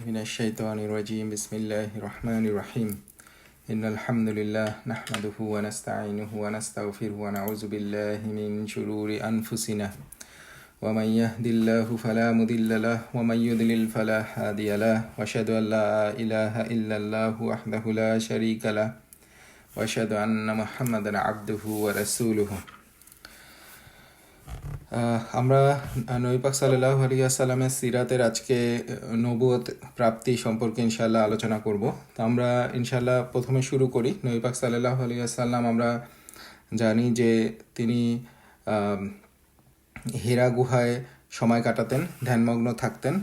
من الشيطان الرجيم بسم الله الرحمن الرحيم إن الحمد لله نحمده ونستعينه ونستغفره ونعوذ بالله من شرور أنفسنا ومن يهد الله فلا مضل له ومن يضلل فلا هادي له وأشهد أن لا إله إلا الله وحده لا شريك له وأشهد أن محمدا عبده ورسوله আমরা নবী পাক সাল্লাল্লাহু আলাইহি ওয়াসাল্লামের সিরাতের আজকে নবুয়ত প্রাপ্তি সম্পর্কে ইনশাআল্লাহ আলোচনা করব। তো আমরা ইনশাআল্লাহ প্রথমে শুরু করি। নবী পাক সাল্লাল্লাহু আলাইহি ওয়াসাল্লাম আমরা জানি যে তিনি হেরা গুহায় সময় কাটাতেন, ধ্যানমগ্ন থাকতেন,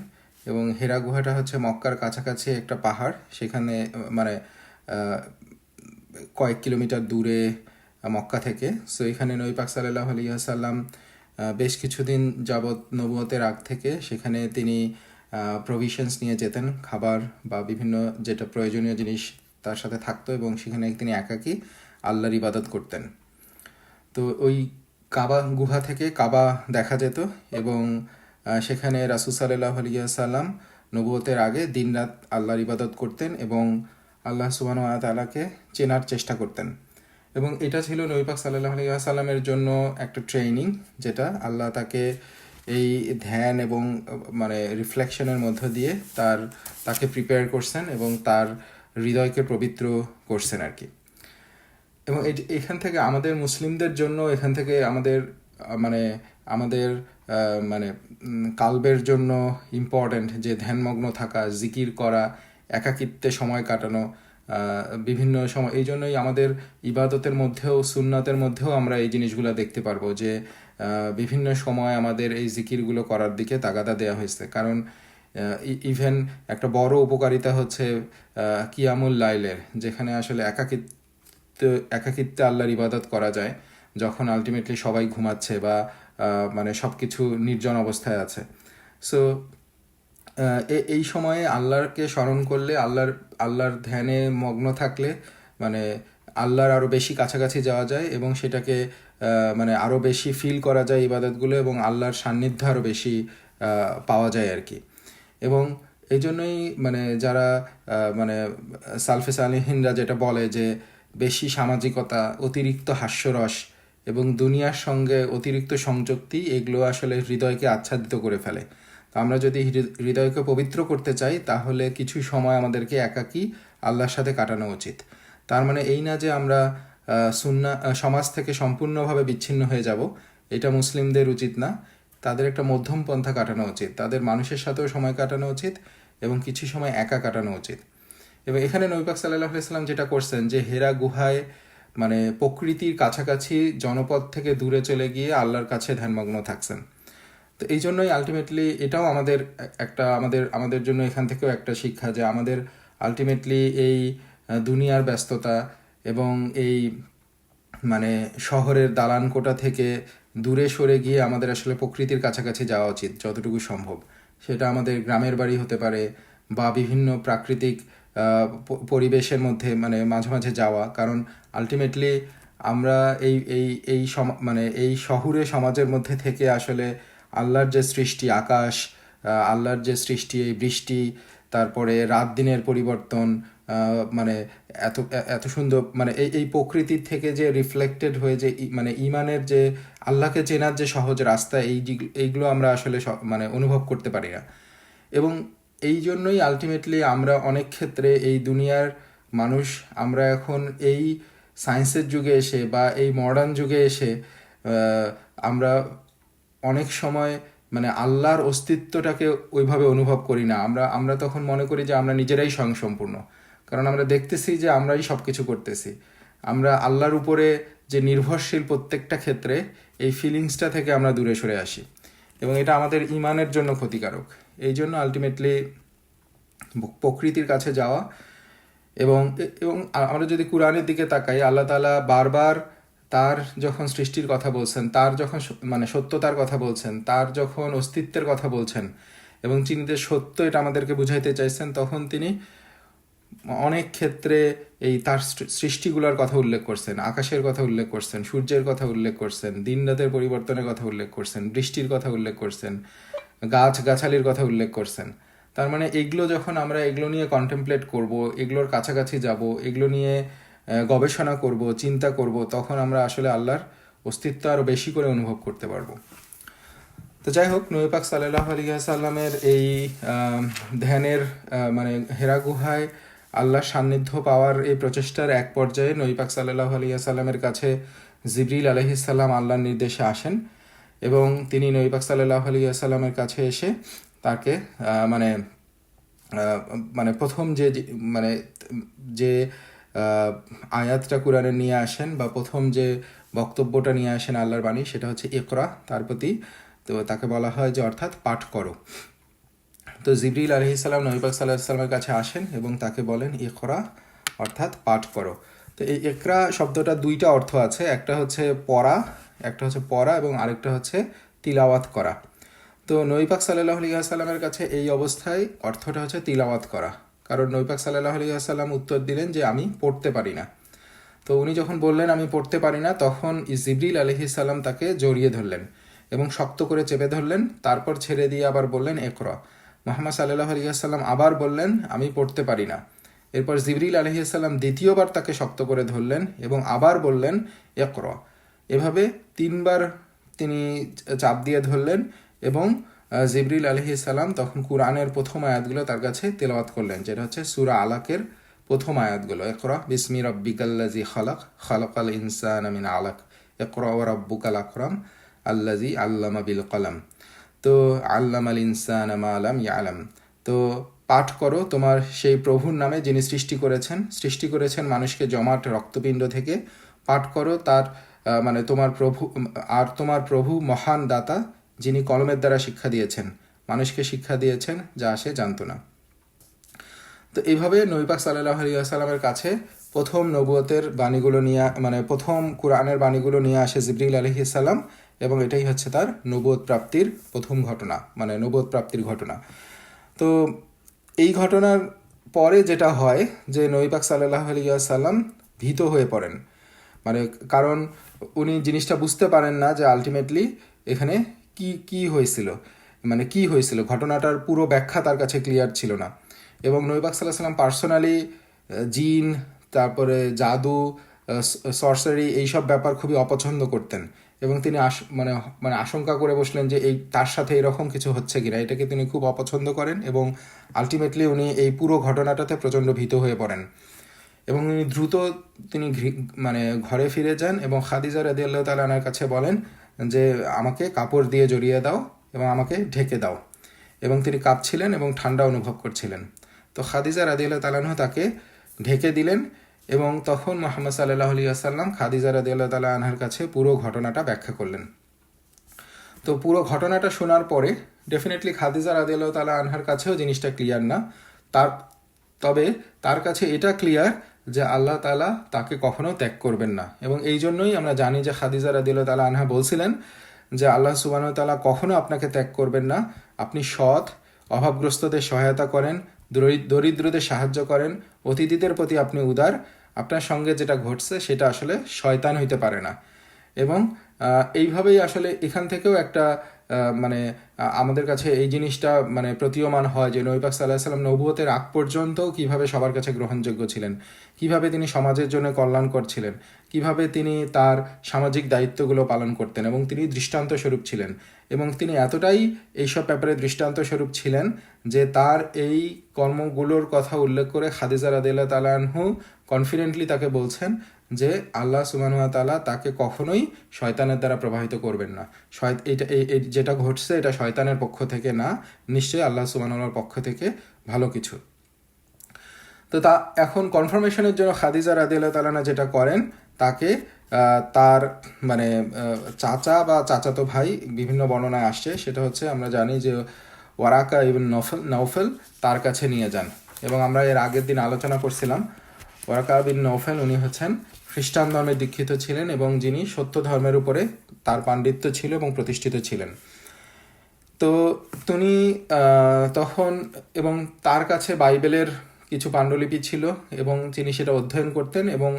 এবং হেরা গুহাটা হচ্ছে মক্কার কাছাকাছি একটা পাহাড়। সেখানে মানে কয়েক কিলোমিটার দূরে মক্কা থেকে। সো এখানে নবী পাক সাল্লাল্লাহু আলাইহি ওয়াসাল্লাম বেশ কিছুদিন যাবৎ নবুয়তের আগ থেকে সেখানে তিনি প্রভিশনস নিয়ে যেতেন, খাবার বা বিভিন্ন যেটা প্রয়োজনীয় জিনিস তার সাথে থাকতো, এবং সেখানে তিনি একাকী আল্লাহর ইবাদত করতেন। তো ওই কাবা গুহা থেকে কাবা দেখা যেত, এবং সেখানে রাসূল সাল্লাল্লাহু আলাইহি ওয়াসাল্লাম নবুয়তের আগে দিনরাত আল্লাহর ইবাদত করতেন এবং আল্লাহ সুবহানাহু ওয়া তাআলাকে চেনার চেষ্টা করতেন। এবং এটা ছিল নবী পাক সাল্লাল্লাহু আলাইহি ওয়াসাল্লামের জন্য একটা ট্রেনিং, যেটা আল্লাহ তাকে এই ধ্যান এবং মানে রিফ্লেকশনের মধ্য দিয়ে তাকে প্রিপেয়ার করছেন এবং তার হৃদয়কে পবিত্র করছেন আর কি। এবং এখান থেকে আমাদের মুসলিমদের জন্য এখান থেকে আমাদের মানে কালবের জন্য ইম্পর্ট্যান্ট যে ধ্যানমগ্ন থাকা, জিকির করা, একাকিত্বে সময় কাটানো বিভিন্ন সময়। এই জন্যই আমাদের ইবাদতের মধ্যেও সুন্নাতের মধ্যেও আমরা এই জিনিসগুলো দেখতে পারবো যে বিভিন্ন সময় আমাদের এই জিকিরগুলো করার দিকে তাগাদা দেওয়া হয়েছে। কারণ ইভেন একটা বড় উপকারিতা হচ্ছে কিয়ামুল লাইলের, যেখানে আসলে একাকিত্বে আল্লাহর ইবাদত করা যায় যখন আলটিমেটলি সবাই ঘুমাচ্ছে বা মানে সব কিছু নির্জন অবস্থায় আছে। সো এই সময়ে আল্লাহকে স্মরণ করলে, আল্লাহর ধ্যানে মগ্ন থাকলে মানে আল্লাহর আরও বেশি কাছাকাছি যাওয়া যায় এবং সেটাকে মানে আরও বেশি ফিল করা যায় ইবাদতগুলো, এবং আল্লাহর সান্নিধ্য আরও বেশি পাওয়া যায় আর কি। এবং এই জন্যই মানে যারা মানে সালফে সালিহিনরা যেটা বলে যে বেশি সামাজিকতা, অতিরিক্ত হাস্যরস এবং দুনিয়ার সঙ্গে অতিরিক্ত সংযুক্তি, এগুলো আসলে হৃদয়কে আচ্ছাদিত করে ফেলে। তো আমরা যদি হৃদয়কে পবিত্র করতে চাই তাহলে কিছু সময় আমাদেরকে একাকী আল্লাহর সাথে কাটানো উচিত। তার মানে এই না যে আমরা সমাজ থেকে সম্পূর্ণভাবে বিচ্ছিন্ন হয়ে যাব, এটা মুসলিমদের উচিত না। তাদের একটা মধ্যম পন্থা কাটানো উচিত, তাদের মানুষের সাথেও সময় কাটানো উচিত এবং কিছু সময় একা কাটানো উচিত। এবং এখানে নবী পাক সাল্লাল্লাহু আলাইহি ওয়াসাল্লাম যেটা করছেন যে হেরা গুহায় মানে প্রকৃতির কাছাকাছি জনপদ থেকে দূরে চলে গিয়ে আল্লাহর কাছে ধ্যানমগ্ন থাকছেন। তো এই জন্যই আলটিমেটলি এটাও আমাদের জন্য এখান থেকেও একটা শিক্ষা যে আমাদের আলটিমেটলি এই দুনিয়ার ব্যস্ততা এবং এই মানে শহরের দালান কোটা থেকে দূরে সরে গিয়ে আমাদের আসলে প্রকৃতির কাছাকাছি যাওয়া উচিত যতটুকু সম্ভব। সেটা আমাদের গ্রামের বাড়ি হতে পারে বা বিভিন্ন প্রাকৃতিক পরিবেশের মধ্যে মানে মাঝে মাঝে যাওয়া। কারণ আলটিমেটলি আমরা এই শহুরে সমাজের মধ্যে থেকে আসলে আল্লাহর যে সৃষ্টি, আকাশ, আল্লাহর যে সৃষ্টি, এই বৃষ্টি, তারপরে রাত দিনের পরিবর্তন, মানে এত সুন্দর মানে এই প্রকৃতির থেকে যে রিফ্লেক্টেড হয়ে যে মানে ইমানের যে আল্লাহকে চেনার যে সহজ রাস্তা, এইগুলো আমরা আসলে মানে অনুভব করতে পারি না। এবং এই জন্যই আলটিমেটলি আমরা অনেক ক্ষেত্রে এই দুনিয়ার মানুষ আমরা এখন এই সায়েন্সের যুগে এসে বা এই মডার্ন যুগে এসে আমরা অনেক সময় মানে আল্লাহর অস্তিত্বটাকে ওইভাবে অনুভব করি না। আমরা তখন মনে করি যে আমরা নিজেরাই স্বয়ংসম্পূর্ণ, কারণ আমরা দেখতেছি যে আমরাই সব কিছু করতেছি। আমরা আল্লাহর উপরে যে নির্ভরশীল প্রত্যেকটা ক্ষেত্রে, এই ফিলিংসটা থেকে আমরা দূরে সরে আসি এবং এটা আমাদের ইমানের জন্য ক্ষতিকারক। এই জন্য আলটিমেটলি প্রকৃতির কাছে যাওয়া এবং আমরা যদি কোরআনের দিকে তাকাই, আল্লাহ তাআলা বারবার তার যখন সৃষ্টির কথা বলছেন, তার যখন মানে সত্যতার কথা বলছেন, তার যখন অস্তিত্বের কথা বলছেন এবং তিনি যে সত্য এটা আমাদেরকে বুঝাইতে চাইছেন, তখন তিনি অনেক ক্ষেত্রে এই তার সৃষ্টিগুলোর কথা উল্লেখ করছেন, আকাশের কথা উল্লেখ করছেন, সূর্যের কথা উল্লেখ করছেন, দিন রাতের পরিবর্তনের কথা উল্লেখ করছেন, বৃষ্টির কথা উল্লেখ করছেন, গাছগাছালির কথা উল্লেখ করছেন। তার মানে এগুলো যখন আমরা এগুলো নিয়ে কন্টেমপ্লেট করব, এগুলোর কাছাকাছি যাব, এগুলো নিয়ে গবেষণা করব, চিন্তা করব, তখন আমরা আসলে আল্লাহর অস্তিত্ব আরও বেশি করে অনুভব করতে পারবো। তো যাই হোক, নবী পাক সাল্লাল্লাহু আলাইহি ওয়াসাল্লামের এই ধ্যানের মানে হেরা গুহায় আল্লাহর সান্নিধ্য পাওয়ার এই প্রচেষ্টার এক পর্যায়ে নবী পাক সাল্লাল্লাহু আলাইহি ওয়াসাল্লামের কাছে জিবরিল আলাইহিস সালাম আল্লাহর নির্দেশে আসেন এবং তিনি নবী পাক সাল্লাল্লাহু আলাইহি ওয়াসাল্লামের কাছে এসে তাকে মানে মানে প্রথম মানে যে আয়াতটা কোরআনে নিয়ে আসেন বা প্রথম যে বক্তব্যটা নিয়ে আসেন আল্লাহর বাণী, সেটা হচ্ছে ইকরা, তার প্রতি তো তাকে বলা হয় যে অর্থাৎ পাঠ করো। তো জিবরিল আলাইহিস সালাম নবী পাক সাল্লাল্লাহু আলাইহি ওয়াসাল্লামের কাছে আসেন এবং তাকে বলেন ইকরা, অর্থাৎ পাঠ করো। তো এই ইকরা শব্দটা দুইটা অর্থ আছে, একটা হচ্ছে পড়া এবং আরেকটা হচ্ছে তিলাওয়াত করা। তো নবী পাক সাল্লাল্লাহু আলাইহি ওয়াসাল্লামের কাছে এই অবস্থায় অর্থটা হচ্ছে তিলাওয়াত করা, কারণ নবী পাক সাল্লাল্লাহু আলাইহি ওয়াসাল্লাম উত্তর দিলেন যে আমি পড়তে পারি না। তো উনি যখন বললেন আমি পড়তে পারি না, তখন জিবরিল আলাইহিস সালাম তাকে জড়িয়ে ধরলেন এবং শক্ত করে চেপে ধরলেন, তারপর ছেড়ে দিয়ে আবার বললেন ইকরা। মুহাম্মদ সাল্লাল্লাহু আলাইহি ওয়াসাল্লাম আবার বললেন আমি পড়তে পারি না। এরপর জিবরিল আলাইহিস সালাম দ্বিতীয়বার তাকে শক্ত করে ধরলেন এবং আবার বললেন ইকরা। এভাবে 3 বার তিনি চাপ দিয়ে ধরলেন এবং জিবরিল আলাইহিস সালাম তখন কুরআনের প্রথম আয়াতগুলো তার কাছে তেলাওয়াত করলেন, যেটা হচ্ছে সূরা আলাকের প্রথম আয়াতগুলো, ইকরা বিসমি রাব্বিকাল্লাযী খালাক, খালাকাল ইনসানা মিন আলাক, ইকরা ওয়া রাব্বুকাল আকরাম আল্লাযী আল্লামা বিল কলম। তো আল্লামাল ইনসানা মা লাম ইয়ালাম। তো পাঠ করো তোমার সেই প্রভুর নামে যিনি সৃষ্টি করেছেন মানুষকে জমাট রক্তপিণ্ড থেকে। পাঠ করো তার মানে তোমার প্রভু মহান দাতা, যিনি কলমের দ্বারা শিক্ষা দিয়েছেন, মানুষকে শিক্ষা দিয়েছেন যা সে জানত না। তো এইভাবে নবী পাক সাল্লাল্লাহু আলাইহি ওয়াসাল্লামের কাছে প্রথম নবুয়তের বাণীগুলো নিয়ে মানে প্রথম কোরআনের বাণীগুলো নিয়ে আসে জিবরিল আলাইহিস সালাম, এবং এটাই হচ্ছে তার নবুয়ত প্রাপ্তির প্রথম ঘটনা, মানে নবুয়ত প্রাপ্তির ঘটনা। তো এই ঘটনার পরে যেটা হয় যে নবী পাক সাল্লাল্লাহু আলাইহি ওয়াসাল্লাম ভীত হয়ে পড়েন, মানে কারণ উনি জিনিসটা বুঝতে পারেন না যে আলটিমেটলি এখানে কি হয়েছিল, ঘটনাটার পুরো ব্যাখ্যা তার কাছে ক্লিয়ার ছিল না। এবং নবী পাক সাল্লাল্লাহু আলাইহি ওয়াসাল্লাম পার্সোনালি জিন, তারপরে জাদু, সর্সারি এইসব ব্যাপার খুবই অপছন্দ করতেন এবং তিনি মানে আশঙ্কা করে বসলেন যে তার সাথে এরকম কিছু হচ্ছে কিনা, এটাকে তিনি খুব অপছন্দ করেন এবং আলটিমেটলি উনি এই পুরো ঘটনাটাতে প্রচণ্ড ভীত হয়ে পড়েন এবং উনি দ্রুত মানে ঘরে ফিরে যান এবং খাদিজা রাদিয়াল্লাহু তাআলা আনহার কাছে বলেন যে আমাকে কাপড় দিয়ে জড়িয়ে দাও এবং আমাকে ঢেকে দাও, এবং তিনি কাঁপছিলেন এবং ঠান্ডা অনুভব করছিলেন। তো খাদিজা রাদিয়াল্লাহু তাআলা আনহা তাকে ঢেকে দিলেন এবং তখন মুহাম্মদ সাল্লাল্লাহু আলাইহি ওয়াসাল্লাম খাদিজা রাদিয়াল্লাহু তাআলা আনহার কাছে পুরো ঘটনাটা ব্যাখ্যা করলেন। তো পুরো ঘটনাটা শোনার পরে ডেফিনেটলি খাদিজা রাদিয়াল্লাহু তাআলা আনহার কাছেও জিনিসটা ক্লিয়ার না, তবে তার কাছে এটা ক্লিয়ার যে আল্লাহ তাআলা তাকে কখনো ত্যাগ করবেন না, এবং এই জন্যই আমরা জানি যে খাদিজা রাদিয়াল্লাহু তাআলা আনহা বলছিলেন যে আল্লাহ সুবহানাহু ওয়া তাআলা কখনো আপনাকে ত্যাগ করবেন না, আপনি সৎ, অভাবগ্রস্তদের সহায়তা করেন, দরিদ্রদের সাহায্য করেন, অতিথিদের প্রতি আপনি উদার, আপনার সঙ্গে যেটা ঘটছে সেটা আসলে শয়তান হইতে পারে না। এবং এইভাবেই আসলে এখান থেকেও একটা মানে আমাদের কাছে এই জিনিসটা মানে প্রতীয়মান হয় যে নবী পাক সাল্লাল্লাহু আলাইহি ওয়াসাল্লাম নবুয়তের আগ পর্যন্ত কিভাবে সবার কাছে গ্রহণযোগ্য ছিলেন, কিভাবে তিনি সমাজের জন্য কল্যাণকর ছিলেন, কিভাবে তিনি তার সামাজিক দায়িত্বগুলো পালন করতেন, এবং তিনি দৃষ্টান্ত স্বরূপ ছিলেন। এবং তিনি এতটাই এইসব ব্যাপারে দৃষ্টান্ত স্বরূপ ছিলেন যে তার এই কর্মগুলোর কথা উল্লেখ করে খাদিজা রাদিয়াল্লাহু তাআলা আনহু কনফিডেন্টলি তাকে বলছেন যে আল্লাহ সুবহানাহু ওয়া তাআলা তাকে কখনোই শয়তানের দ্বারা প্রভাবিত করবেন না, যেটা ঘটছে এটা শয়তানের পক্ষ থেকে না, নিশ্চয়ই আল্লাহ সুবহানাহু ওয়া তাআলার পক্ষ থেকে ভালো কিছু। তো তা এখন কনফার্মেশনের জন্য খাদিজা রাদিয়াল্লাহু তাআলা আনহা যেটা করেন, তাকে তার মানে চাচা বা চাচাতো ভাই, বিভিন্ন বর্ণনায় আসছে, সেটা হচ্ছে আমরা জানি যে ওয়ারাকা ইবন নওফেল তার কাছে নিয়ে যান। এবং আমরা এর আগের দিন আলোচনা করছিলাম ওয়ারাকা বিন নওফেল উনি হচ্ছেন খ্রিস্টান ধর্মে দীক্ষিত ছিলেন এবং যিনি সত্য ধর্মের উপরে তার পাণ্ডিত্য ছিল এবং প্রতিষ্ঠিত ছিলেন। তো তিনি তখন এবং তার কাছে বাইবেলের কিছু পাণ্ডুলিপি ছিল এবং তিনি সেটা অধ্যয়ন করতেন, এবং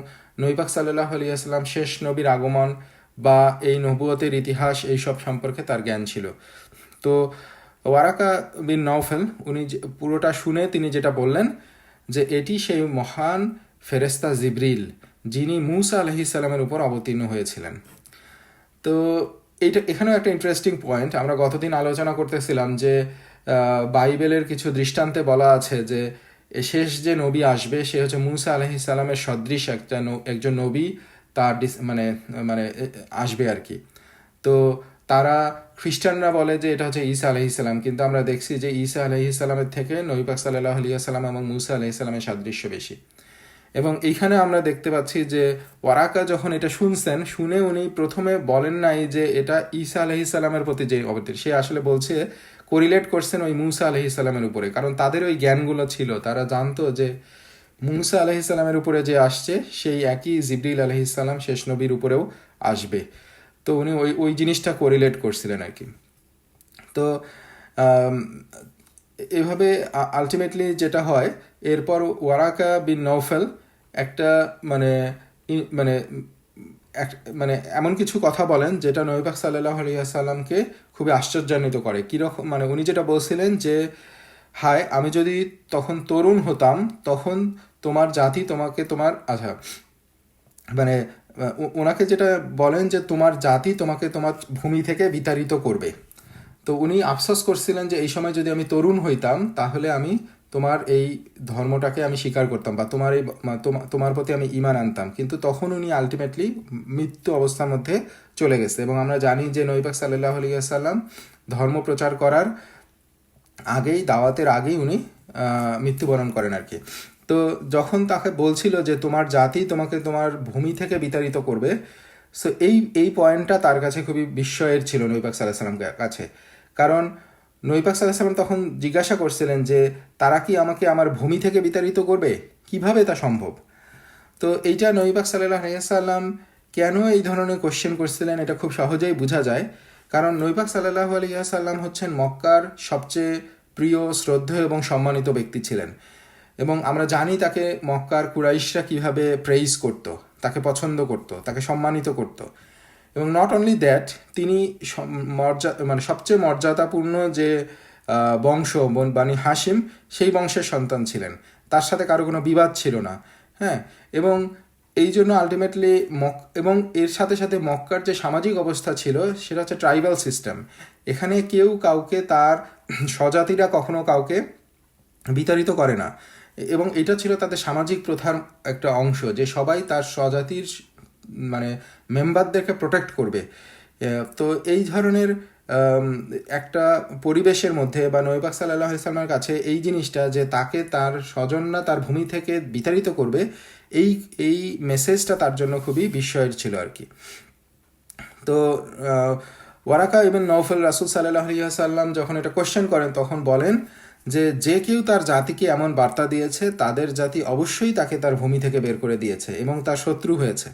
নবী পাক সাল্লাল্লাহু আলাইহি ওয়াসাল্লাম শেষ নবীর আগমন বা এই নবুয়তের ইতিহাস এইসব সম্পর্কে তার জ্ঞান ছিল। তো ওয়ারাকা বিন নওফেল উনি পুরোটা শুনে তিনি যেটা বললেন যে এটি সেই মহান ফেরেস্তা জিবরিল যিনি মূসা আলাইহিসসালামের উপর অবতীর্ণ হয়েছিলেন। তো এইটা এখানেও একটা ইন্টারেস্টিং পয়েন্ট, আমরা গতদিন আলোচনা করতেছিলাম যে বাইবেলের কিছু দৃষ্টান্তে বলা আছে যে শেষ যে নবী আসবে সে হচ্ছে মূসা আলাইহিসসালামের সদৃশ একজন নবী তার মানে মানে আসবে আর কি। তো তারা খ্রিস্টানরা বলে যে এটা হচ্ছে ঈসা আলাইহিসসালাম, কিন্তু আমরা দেখছি যে ঈসা আলাইহিসসালামের থেকে নবী পাক সাল্লাল্লাহু আলাইহি ওয়াসাল্লাম এবং মূসা আলাইহিসসালামের সাদৃশ্য বেশি। এবং এইখানে আমরা দেখতে পাচ্ছি যে ওয়ারাকা যখন এটা শুনছেন, শুনে উনি প্রথমে বলেন নাই যে এটা ঈসা আলাইহিসসালামের প্রতি যে অবতীর্ণ, সে আসলে বলছে কোরিলেট করছেন ওই মূসা আলাইহিসসালামের উপরে, কারণ তাদের ওই জ্ঞানগুলো ছিল, তারা জানতো যে মূসা আলাইহিসসালামের উপরে যে আসছে সেই একই জিবরিল আলাইহিসসালাম শেষ নবীর উপরেও আসবে। তো উনি ওই ওই জিনিসটা কোরিলেট করছিলেন আর কি। তো এভাবে আলটিমেটলি যেটা হয়, এরপর ওয়ারাকা বিন নওফেল একটা মানে মানে মানে এমন কিছু কথা বলেন যেটা নবী পাক সাল্লাল্লাহু আলাইহি ওয়াসাল্লামকে খুবই আশ্চর্যান্বিত করে। কীরকম মানে উনি যেটা বলছিলেন যে হায় আমি যদি তখন তরুণ হতাম তখন তোমার জাতি তোমাকে তোমার আচ্ছা মানে ওনাকে যেটা বলেন যে তোমার জাতি তোমাকে তোমার ভূমি থেকে বিতাড়িত করবে। তো উনি আফসোস করছিলেন যে এই সময় যদি আমি তরুণ হইতাম তাহলে আমি তোমার এই ধর্মটাকে আমি স্বীকার করতাম বা তোমার এই তোমার প্রতি আমি ঈমান আনতাম, কিন্তু তখন উনি আলটিমেটলি মৃত্যু অবস্থার মধ্যে চলে গেছে। এবং আমরা জানি যে নবী পাক সাল্লাল্লাহু আলাইহি ওয়াসাল্লাম ধর্ম প্রচার করার আগেই, দাওয়াতের আগেই উনি মৃত্যুবরণ করেন আর কি। তো যখন তাকে বলছিল যে তোমার জাতি তোমাকে তোমার ভূমি থেকে বিতাড়িত করবে, সো এই পয়েন্টটা তার কাছে খুবই বিস্ময়ের ছিল নবী পাক সাল্লাল্লাহু আলাইহি ওয়াসাল্লামের কাছে। কারণ নবী পাক সাল্লাল্লাহু আলাইহি ওয়াসাল্লাম তখন জিজ্ঞাসা করছিলেন যে তারা কি আমাকে আমার ভূমি থেকে বিতাড়িত করবে, কিভাবে তা সম্ভব? তো এইটা নবী পাক সাল্লাল্লাহু আলাইহি ওয়াসাল্লাম কেন এই ধরনের কোশ্চেন করছিলেন এটা খুব সহজেই বোঝা যায়। কারণ নবী পাক সাল্লাল্লাহু আলাইহি ওয়াসাল্লাম হচ্ছেন মক্কার সবচেয়ে প্রিয়, শ্রদ্ধেয় এবং সম্মানিত ব্যক্তি ছিলেন। এবং আমরা জানি তাকে মক্কার কুরাইশরা কিভাবে প্রেইজ করত, তাকে পছন্দ করত, তাকে সম্মানিত করত। এবং নট অনলি দ্যাট, তিনি মানে সবচেয়ে মর্যাদাপূর্ণ যে বংশ বানি হাশিম সেই বংশের সন্তান ছিলেন, তার সাথে কারো কোনো বিবাদ ছিল না। হ্যাঁ, এবং এই জন্য আলটিমেটলি এবং এর সাথে সাথে মক্কার যে সামাজিক অবস্থা ছিল সেটা হচ্ছে ট্রাইবাল সিস্টেম। এখানে কেউ কাউকে তার স্বজাতিরা কখনো কাউকে বিতাড়িত করে না, এবং এটা ছিল তাদের সামাজিক প্রথার একটা অংশ যে সবাই তার স্বজাতির মানে মেম্বারদেরকে প্রোটেক্ট করবে। তো এই ধরনের একটা পরিবেশের মধ্যে বা নবী পাক সাল্লাল্লাহু আলাইহি ওয়াসাল্লামের কাছে এই জিনিসটা যে তাকে তার স্বজনরা তার ভূমি থেকে বিতাড়িত করবে, এই এই মেসেজটা তার জন্য খুবই বিস্ময়ের ছিল আর কি। তো ওয়ারাকা ইবন নওফেল রাসূল সাল্লাল্লাহু আলাইহি ওয়াসাল্লাম যখন এটা কোশ্চেন করেন তখন বলেন যে যে কেউ তার জাতিকে এমন বার্তা দিয়েছে তাদের জাতি অবশ্যই তাকে তার ভূমি থেকে বের করে দিয়েছে এবং তার শত্রু হয়েছে।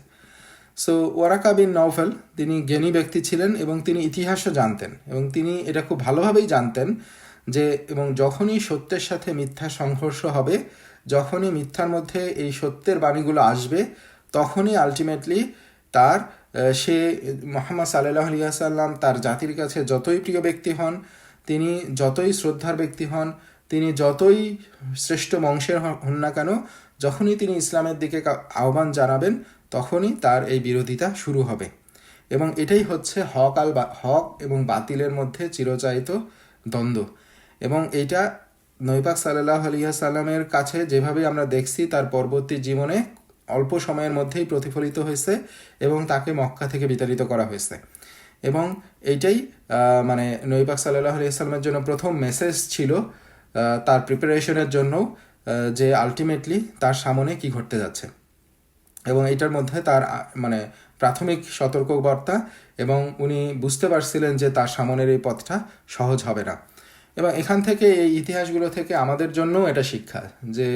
সো ওয়ারাকা বিন নওফেল তিনি জ্ঞানী ব্যক্তি ছিলেন এবং তিনি ইতিহাসও জানতেন, এবং তিনি এটা খুব ভালোভাবেই জানতেন যে এবং যখনই সত্যের সাথে মিথ্যা সংঘর্ষ হবে, যখনই মিথ্যার মধ্যে এই সত্যের বাণীগুলো আসবে, তখনই আলটিমেটলি তার সে মুহাম্মদ সাল্লাল্লাহু আলাইহি ওয়াসাল্লাম তার জাতির কাছে যতই প্রিয় ব্যক্তি হন, তিনি যতই শ্রদ্ধার ব্যক্তি হন, তিনি যতই শ্রেষ্ঠ বংশের হন না কেন, যখনই তিনি ইসলামের দিকে আহ্বান জানাবেন তখনই তার এই বিরোধিতা শুরু হবে। এবং এটাই হচ্ছে হক এবং বাতিলের মধ্যে চিরচারিত দ্বন্দ্ব। এবং এইটা নবী পাক সাল্লাল্লাহু আলাইহি ওয়াসাল্লামের কাছে যেভাবে আমরা দেখছি তার পরবর্তী জীবনে অল্প সময়ের মধ্যেই প্রতিফলিত হয়েছে এবং তাকে মক্কা থেকে বিতাড়িত করা হয়েছে। এবং এইটাই মানে নবী পাক সাল্লাল্লাহু আলাইহি ওয়াসাল্লামের জন্য প্রথম মেসেজ ছিল তার প্রিপারেশনের জন্য, যে আলটিমেটলি তার সামনে কি ঘটতে যাচ্ছে। এবং এটার মধ্যে তার মানে প্রাথমিক সতর্কবার্তা, এবং উনি বুঝতে পারছিলেন যে তার সামনের এই পথটা সহজ হবে না। এবং এখান থেকে এই ইতিহাসগুলো থেকে আমাদের জন্য এটা শিক্ষা যে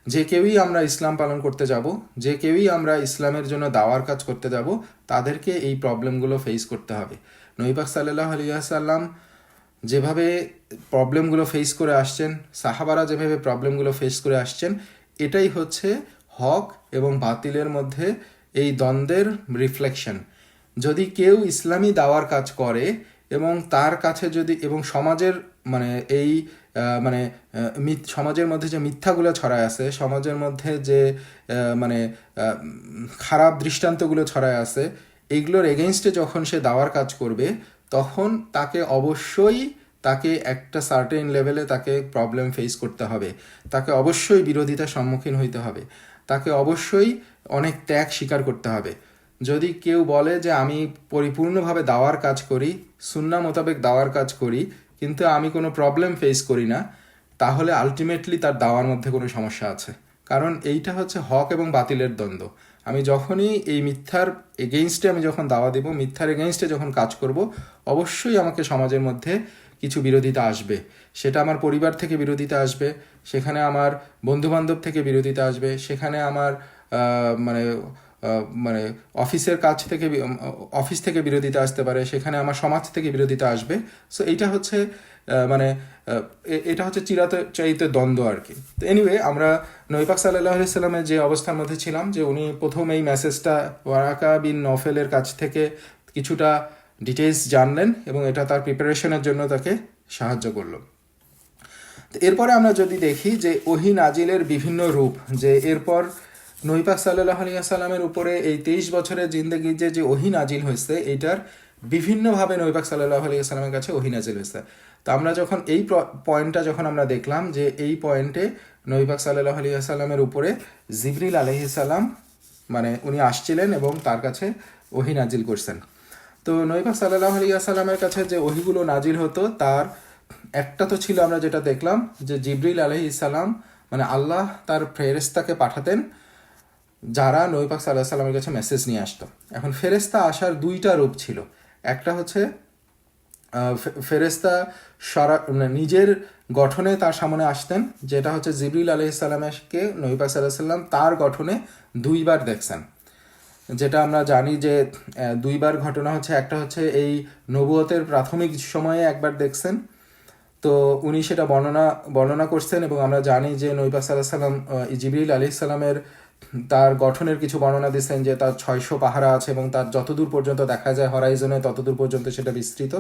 যে কেউই আমরা ইসলাম পালন করতে যাব, যে কেউই আমরা ইসলামের জন্য দাওয়ার কাজ করতে যাব, তাদেরকে এই প্রবলেমগুলো ফেস করতে হবে। নবী পাক সাল্লাল্লাহু আলাইহি ওয়াসাল্লাম যেভাবে প্রবলেমগুলো ফেস করে আসছেন, সাহাবারা যেভাবে প্রবলেমগুলো ফেস করে আসছেন, এটাই হচ্ছে হক এবং বাতিলের মধ্যে এই দ্বন্দ্বের রিফ্লেকশন। যদি কেউ ইসলামী দাওয়ার কাজ করে এবং তার কাছে যদি এবং সমাজের মানে এই মানে সমাজের মধ্যে যে মিথ্যাগুলো ছড়ায় আছে, সমাজের মধ্যে যে মানে খারাপ দৃষ্টান্তগুলো ছড়ায় আছে, এইগুলোর এগেনস্টে যখন সে দাওয়ার কাজ করবে, তখন তাকে অবশ্যই তাকে একটা সার্টেন লেভেলে তাকে প্রবলেম ফেস করতে হবে, তাকে অবশ্যই বিরোধিতার সম্মুখীন হইতে হবে, তাকে অবশ্যই অনেক ত্যাগ স্বীকার করতে হবে। যদি কেউ বলে যে আমি পরিপূর্ণভাবে দাওয়ার কাজ করি, সুন্নাহ মোতাবেক দাওয়ার কাজ করি, কিন্তু আমি কোনো প্রবলেম ফেস করি না, তাহলে আলটিমেটলি তার দাওয়ার মধ্যে কোনো সমস্যা আছে। কারণ এইটা হচ্ছে হক এবং বাতিলের দ্বন্দ্ব। আমি যখনই এই মিথ্যার এগেইনস্টে আমি যখন দাওয়া দেব, মিথ্যার এগেইনস্টে যখন কাজ করব, অবশ্যই আমাকে সমাজের মধ্যে কিছু বিরোধিতা আসবে। সেটা আমার পরিবার থেকে বিরোধিতা আসবে, সেখানে আমার বন্ধুবান্ধব থেকে বিরোধিতা আসবে, সেখানে আমার মানে মানে অফিসের কাছ থেকে অফিস থেকে বিরোধিতা আসতে পারে, সেখানে আমার সমাজ থেকে বিরোধিতা আসবে। সো এইটা হচ্ছে মানে এটা হচ্ছে চিরাচরিত দ্বন্দ্ব আর কি। তো এনিওয়ে, আমরা নবী পাক সাল্লাল্লাহু আলাইহি সাল্লামের যে অবস্থার মধ্যে ছিলাম, যে উনি প্রথম এই মেসেজটা ওয়ারাকা বিন নফেলের কাছ থেকে কিছুটা ডিটেলস জানলেন এবং এটা তার প্রিপারেশনের জন্য তাকে সাহায্য করলো। তো এরপরে আমরা যদি দেখি যে ওহী নাজিলের বিভিন্ন রূপ, যে এরপর নবী পাক সাল্লাল্লাহু আলাইহি ওয়াসাল্লামের উপরে এই 23 বছরের জিন্দেগির যে ওহী নাজিল হয়েছে, এইটার বিভিন্নভাবে নবী পাক সাল্লাল্লাহু আলাইহি ওয়াসাল্লামের কাছে ওহী নাজিল হয়েছে। তো আমরা যখন এই পয়েন্টটা যখন আমরা দেখলাম যে এই পয়েন্টে নবী পাক সাল্লাল্লাহু আলাইহি ওয়াসাল্লামের উপরে জিবরিল আলাইহিস সালাম মানে উনি আসছিলেন এবং তার কাছে ওহী নাজিল করছেন। তো নবী পাক সাল্লাল্লাহু আলাইহি ওয়াসাল্লামের কাছে যে ওহীগুলো নাজিল হতো, তার একটা তো ছিল আমরা যেটা দেখলাম যে জিবরিল আলাইহিস সালাম মানে আল্লাহ তার ফেরেশতাকে পাঠাতেন যারা নবী পাক সাল্লাল্লাহু আলাইহি সাল্লামের কাছে মেসেজ নিয়ে আসতো। এখন ফেরেশতা আসার দুইটা রূপ ছিল। একটা হচ্ছে ফেরেশতা নিজের গঠনে তার সামনে আসতেন, যেটা হচ্ছে জিবরিল আলাইহিস সালামকে নবী পাক সাল্লাল্লাহু আলাইহি সাল্লাম তার গঠনে দুইবার দেখছেন। যেটা আমরা জানি যে দুইবার ঘটনা হচ্ছে, একটা হচ্ছে এই নবুয়তের প্রাথমিক সময়ে একবার দেখছেন, তো উনি সেটা বর্ণনা করছেন এবং আমরা জানি যে নবী পাক সাল্লাল্লাহু আলাইহি সাল্লাম জিবরিল আলাইহিস সালামের তার গঠনের কিছু বর্ণনা দিচ্ছেন, যে তার 600 পাহারা আছে এবং তার যতদূর পর্যন্ত দেখা যায় হরাইজনে ততদূর পর্যন্ত সেটা বিস্তৃত।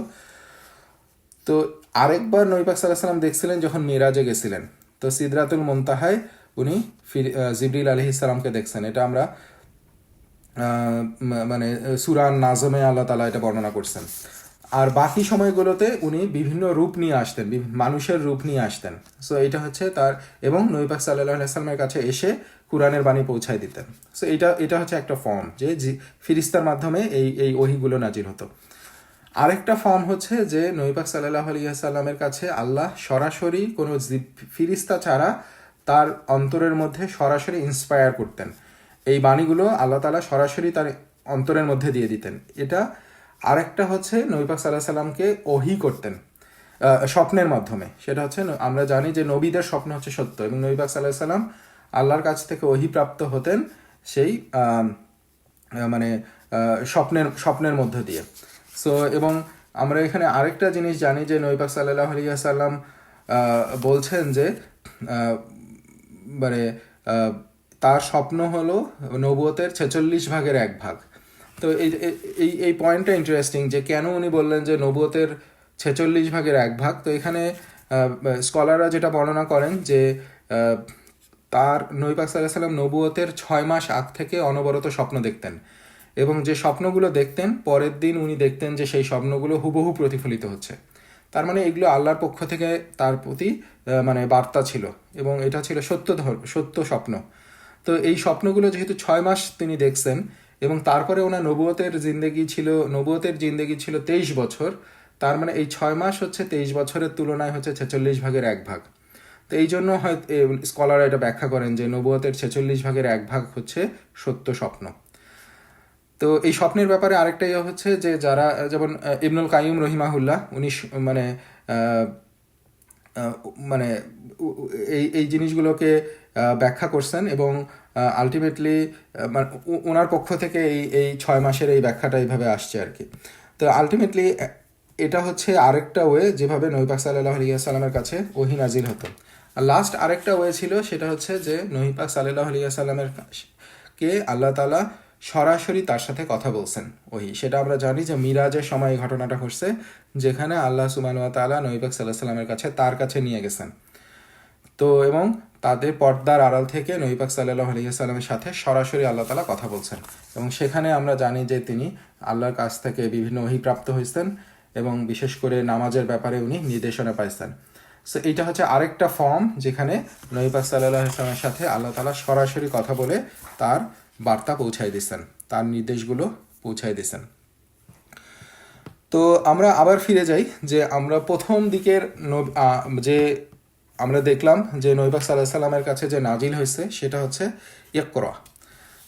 তো আরেকবার নবী পাক সাল্লাল্লাহু আলাইহি সাল্লাম দেখছিলেন যখন মিরাজে গেছিলেন, তো সিদরাতুল মুনতাহায় উনি জিবরিল আলাইহিস সালামকে দেখছেন। এটা আমরা মানে সূরা নাজমে আল্লাহ তাআলা এটা বর্ণনা করছেন। আর বাকি সময়গুলোতে উনি বিভিন্ন রূপ নিয়ে আসতেন, মানুষের রূপ নিয়ে আসতেন। সো এটা হচ্ছে তার, এবং নবী পাক সাল্লাল্লাহু আলাইহি সাল্লামের কাছে এসে কুরআনের বাণী পৌঁছায় দিতেন। সো এটা হচ্ছে একটা ফর্ম, যে ফিরিস্তার মাধ্যমে এই ওহীগুলো নাজিল হতো। আরেকটা ফর্ম হচ্ছে যে নবী পাক সাল্লাল্লাহু আলাইহি সাল্লামের কাছে আল্লাহ সরাসরি কোনো ফিরিস্তা ছাড়া তার অন্তরের মধ্যে সরাসরি ইন্সপায়ার করতেন। এই বাণীগুলো আল্লাহ তাআলা সরাসরি তার অন্তরের মধ্যে দিয়ে দিতেন। এটা আরেকটা হচ্ছে নবী পাক সাল্লাল্লাহু আলাইহি সাল্লামকে ওহী করতেন স্বপ্নের মাধ্যমে। সেটা হচ্ছে, আমরা জানি যে নবীদের স্বপ্ন হচ্ছে সত্য, এবং নবী পাক সাল্লাল্লাহু আলাইহি সাল্লাম আল্লাহর কাছ থেকে ওহী প্রাপ্ত হতেন সেই মানে স্বপ্নের মধ্য দিয়ে। সো এবং আমরা এখানে আরেকটা জিনিস জানি যে নবী পাক সাল্লাল্লাহু আলাইহি ওয়াসাল্লাম বলছেন যে মানে তার স্বপ্ন হলো নবুয়তের 46 ভাগের 1 ভাগ। তো এই পয়েন্টটা ইন্টারেস্টিং, যে কেন উনি বললেন যে নবুয়তের 46 ভাগের 1 ভাগ। তো এখানে স্কলাররা যেটা বর্ণনা করেন যে তার নবী পাক সাল্লাল্লাহু আলাইহি ওয়াসাল্লাম নবুয়তের 6 মাস আগ থেকে অনবরত স্বপ্ন দেখতেন, এবং যে স্বপ্নগুলো দেখতেন পরের দিন উনি দেখতেন যে সেই স্বপ্নগুলো হুবহু প্রতিফলিত হচ্ছে। তার মানে এগুলো আল্লাহর পক্ষ থেকে তার প্রতি মানে বার্তা ছিল, এবং এটা ছিল সত্য স্বপ্ন। তো এই স্বপ্নগুলো যেহেতু 6 মাস তিনি দেখছেন, এবং তারপরে ওনার নবুয়তের জিন্দেগি ছিল 23 বছর, তার মানে এই 6 মাস হচ্ছে 23 বছরের তুলনায় হচ্ছে 46 ভাগের 1 ভাগ। তো এই জন্য হয়তো স্কলাররা এটা ব্যাখ্যা করেন যে নবুয়তের 46 ভাগের 1 ভাগ হচ্ছে সত্য স্বপ্ন। তো এই স্বপ্নের ব্যাপারে আরেকটা হচ্ছে যে যারা, যেমন ইবনুল কাইয়ুম রহিমাহুল্লাহ, উনি মানে মানে এই জিনিসগুলোকে ব্যাখ্যা করছেন, এবং আলটিমেটলি ওনার পক্ষ থেকে এই 6 মাসের এই ব্যাখ্যাটা এইভাবে আসছে আর কি। তো আলটিমেটলি এটা হচ্ছে আরেকটা ওয়ে যেভাবে নবী পাক সাল্লাল্লাহু আলাইহি ওয়াসাল্লামের কাছে ওহী নাজিল হতো। আর লাস্ট আরেকটা ওয়ে ছিল, সেটা হচ্ছে যে নবী পাক সাল্লাল্লাহু আলাইহি ওয়াসাল্লামের কে আল্লাহ তাআলা সরাসরি তার সাথে কথা বলছেন ওহি। সেটা আমরা জানি যে মিরাজের সময় এই ঘটনাটা ঘটছে, যেখানে আল্লাহ সুবহানাহু ওয়া তাআলা নবী পাক সাল্লাল্লাহু আলাইহি সাল্লামের কাছে তার কাছে নিয়ে গেছেন। তো এবং তাদের পর্দার আড়াল থেকে নবী পাক সাল্লাল্লাহু আলাইহি সাল্লামের সাথে সরাসরি আল্লাহ তাআলা কথা বলছেন, এবং সেখানে আমরা জানি যে তিনি আল্লাহর কাছ থেকে বিভিন্ন ওহী প্রাপ্ত হয়েছেন এবং বিশেষ করে নামাজের ব্যাপারে উনি নির্দেশনা পাইছেন। সো এইটা হচ্ছে আরেকটা ফর্ম যেখানে নবী পাক সাল্লাল্লাহু আলাইহি সাল্লামের সাথে আল্লাহ তাআলা সরাসরি কথা বলে তার বার্তা পৌঁছায় দিয়েছেন, তার নির্দেশগুলো পৌঁছায় দিয়েছেন। তো আমরা আবার ফিরে যাই যে আমরা প্রথম দিকের যে আমরা দেখলাম যে নবী পাক সাল্লাল্লাহু আলাইহি সাল্লামের কাছে যে নাজিল হয়েছে সেটা হচ্ছে ইকরা।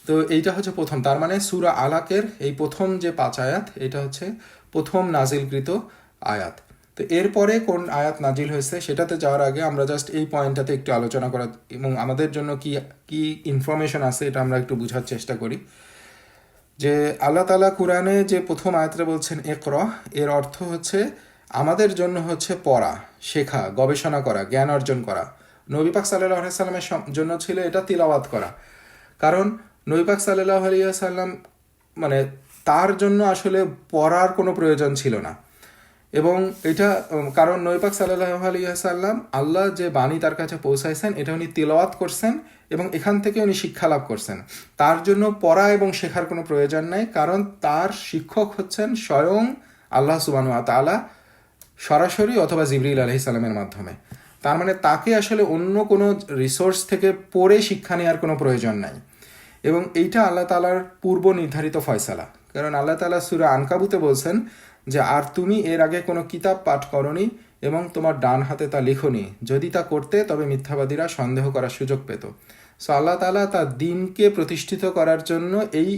তো এইটা হচ্ছে প্রথম, তার মানে সূরা আলাকের এই প্রথম যে 5 আয়াত এটা হচ্ছে প্রথম নাজিলকৃত আয়াত। তো এরপরে কোন আয়াত নাজিল হয়েছে সেটাতে যাওয়ার আগে আমরা জাস্ট এই পয়েন্টটাতে একটু আলোচনা করা এবং আমাদের জন্য কি কি ইনফরমেশন আছে এটা আমরা একটু বোঝার চেষ্টা করি। যে আল্লাহ তাআলা কোরআনে যে প্রথম আয়াতটা বলছেন ইকরা, এর অর্থ হচ্ছে আমাদের জন্য হচ্ছে পড়া, শেখা, গবেষণা করা, জ্ঞান অর্জন করা। নবী পাক সাল্লাল্লাহু আলাইহি সাল্লামের জন্য ছিল এটা তিলাওয়াত করা, কারণ নবী পাক সাল্লাল্লাহু আলাইহি সাল্লাম মানে তার জন্য আসলে পড়ার কোনো প্রয়োজন ছিল না। এবং এটা কারণ নবী পাক সাল্লাল্লাহু আলাইহি সাল্লাম আল্লাহ যে বাণী তার কাছে পৌঁছাইছেন এটা উনি তিলাওয়াত করছেন এবং এখান থেকে উনি শিক্ষা লাভ করছেন। তার জন্য পড়া এবং শেখার কোনো প্রয়োজন নাই, কারণ তার শিক্ষক হচ্ছেন স্বয়ং আল্লাহ সুবহানাহু ওয়া তাআলা সরাসরি অথবা জিবরিল আলাইহিস সালামের মাধ্যমে। তার মানে তাকে আসলে অন্য কোনো রিসোর্স থেকে পড়ে শিক্ষা নেওয়ার কোনো প্রয়োজন নাই। এবং এইটা আল্লাহ তাআলার পূর্ব নির্ধারিত ফয়সালা, কারণ আল্লাহ তাআলা সূরা আনকাবুতে বলছেন যে আর তুমি এর আগে কোনো কিতাব পাঠ করনি এবং তোমার ডান হাতে তা লিখনি, যদি তা করতে তবে মিথ্যাবাদীরা সন্দেহ করার সুযোগ পেত। সো আল্লাহ তাআলা তার দিনকে প্রতিষ্ঠিত করার জন্য এই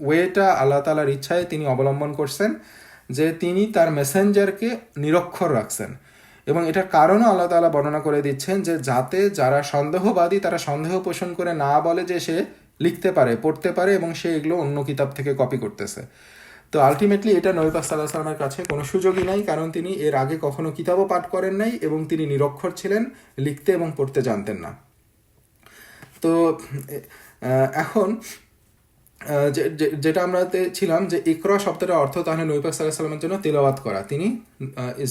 ওয়েটা আল্লাহ তাআলার ইচ্ছায় তিনি অবলম্বন করছেন যে তিনি তার মেসেঞ্জারকে নিরক্ষর রাখছেন। এবং এটার কারণও আল্লাহ তাআলা বর্ণনা করে দিচ্ছেন যে যাতে যারা সন্দেহবাদী তারা সন্দেহ পোষণ করে না বলে যে সে লিখতে পারে, পড়তে পারে এবং সে এগুলো অন্য কিতাব থেকে কপি করতেছে। তো আলটিমেটলি এটা নবী পাক সাল্লাল্লাহু আলাইহি ওয়াসাল্লামের কাছে কোনো সুযোগই নাই, কারণ তিনি এর আগে কখনো কিতাবও পাঠ করেন নাই এবং তিনি নিরক্ষর ছিলেন, লিখতে এবং পড়তে জানতেন না। তো এখন যেটা আমরা ছিলাম যে ইকরা শব্দটার অর্থ তাহলে নবী পাক সাল্লাল্লাহু আলাইহি ওয়াসাল্লামের জন্য তিলাওয়াত করা। তিনি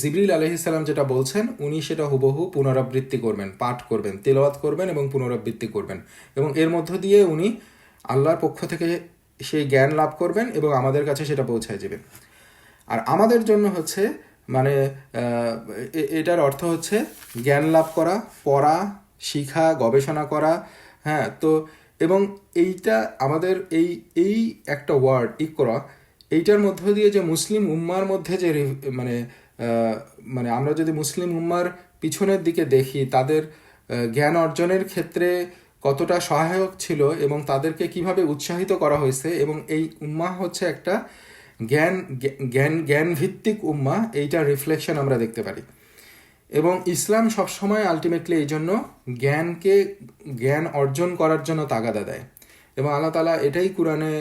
জিবরিল আলাইহিস সালাম যেটা বলছেন উনি সেটা হুবহু পুনরাবৃত্তি করবেন, পাঠ করবেন, তিলাওয়াত করবেন এবং পুনরাবৃত্তি করবেন, এবং এর মধ্য দিয়ে উনি আল্লাহর পক্ষ থেকে সেই জ্ঞান লাভ করবেন এবং আমাদের কাছে সেটা পৌঁছায় যাবে। আর আমাদের জন্য হচ্ছে মানে এটার অর্থ হচ্ছে জ্ঞান লাভ করা, পড়া, শিখা, গবেষণা করা। হ্যাঁ, তো এবং এইটা আমাদের এই একটা ওয়ার্ড ইকরা, এইটার মধ্য দিয়ে যে মুসলিম উম্মার মধ্যে যে মানে মানে আমরা যদি মুসলিম উম্মার পিছনের দিকে দেখি তাদের জ্ঞান অর্জনের ক্ষেত্রে কতটা সহায়ক ছিল এবং তাদেরকে কিভাবে উৎসাহিত করা হয়েছে, এবং এই উম্মাহ হচ্ছে একটা জ্ঞান ভিত্তিক উম্মাহ, এইটার রিফ্লেকশন আমরা দেখতে পারি। এবং ইসলাম সবসময় আলটিমেটলি এই জন্য জ্ঞান অর্জন করার জন্য তাগাদা দেয়। এবং আল্লাহ তাআলা এটাই কোরআনে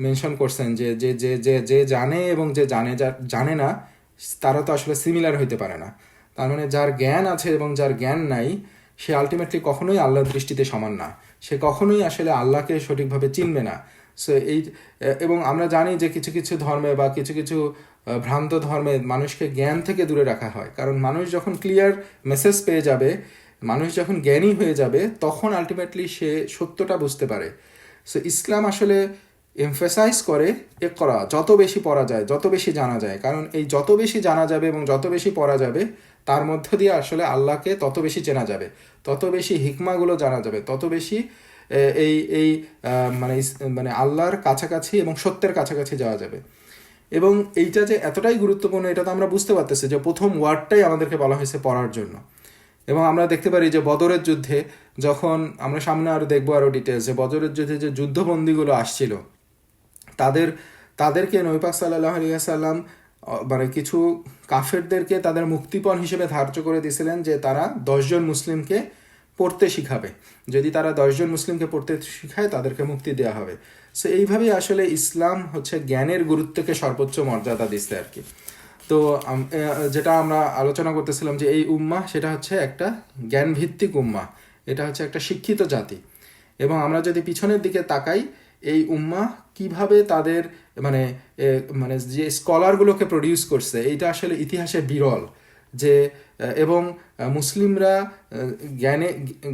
মেনশন করছেন যে যে যে যে যে জানে এবং যে জানে না তারা তো আসলে সিমিলার হইতে পারে না। তার মানে যার জ্ঞান আছে এবং যার জ্ঞান নাই সে আলটিমেটলি কখনোই আল্লাহর দৃষ্টিতে সমান না, সে কখনোই আসলে আল্লাহকে সঠিকভাবে চিনবে না। সো এবং আমরা জানি যে কিছু কিছু ধর্মে বা কিছু কিছু ভ্রান্ত ধর্মে মানুষকে জ্ঞান থেকে দূরে রাখা হয়, কারণ মানুষ যখন ক্লিয়ার মেসেজ পেয়ে যাবে, মানুষ যখন জ্ঞানী হয়ে যাবে তখন আলটিমেটলি সে সত্যটা বুঝতে পারে। সো ইসলাম আসলে এমফেসাইজ করে ইকরা, যত বেশি পড়া যায়, যত বেশি জানা যায়, কারণ এই যত বেশি জানা যাবে এবং যত বেশি পড়া যাবে তার মধ্য দিয়ে আসলে আল্লাহকে তত বেশি চেনা যাবে, তত বেশি হিকমাগুলো জানা যাবে, তত বেশি এই এই মানে মানে আল্লাহর কাছাকাছি এবং সত্যের কাছাকাছি যাওয়া যাবে। এবং এইটা যে এতটাই গুরুত্বপূর্ণ এটা তো আমরা বুঝতে পারতেছি যে প্রথম ওয়ার্ডটাই আমাদেরকে বলা হয়েছে পড়ার জন্য। এবং আমরা দেখতে পারি যে বদরের যুদ্ধে, যখন আমরা সামনে আরও দেখবো আরও ডিটেলস, যে বদরের যুদ্ধে যে যুদ্ধবন্দীগুলো আসছিল তাদেরকে নবী পাক সাল্লাল্লাহু আলাইহি ওয়াসাল্লাম মানে কিছু কাফেরদেরকে তাদের মুক্তিপণ হিসেবে ধার্য করে দিয়েছিলেন যে তারা 10 জন মুসলিমকে পড়তে শিখাবে, যদি তারা 10 জন মুসলিমকে পড়তে শিখায় তাদেরকে মুক্তি দেওয়া হবে। সো এইভাবেই আসলে ইসলাম হচ্ছে জ্ঞানের গুরুত্বকে সর্বোচ্চ মর্যাদা দিচ্ছে আর কি। তো যেটা আমরা আলোচনা করতেছিলাম যে এই উম্মাহ সেটা হচ্ছে একটা জ্ঞানভিত্তিক উম্মাহ, এটা হচ্ছে একটা শিক্ষিত জাতি। এবং আমরা যদি পিছনের দিকে তাকাই, এই উম্মাহ কিভাবে তাদের মানে মানে যে স্কলারগুলোকে প্রডিউস করছে, এইটা আসলে ইতিহাসে বিরল। যে এবং মুসলিমরা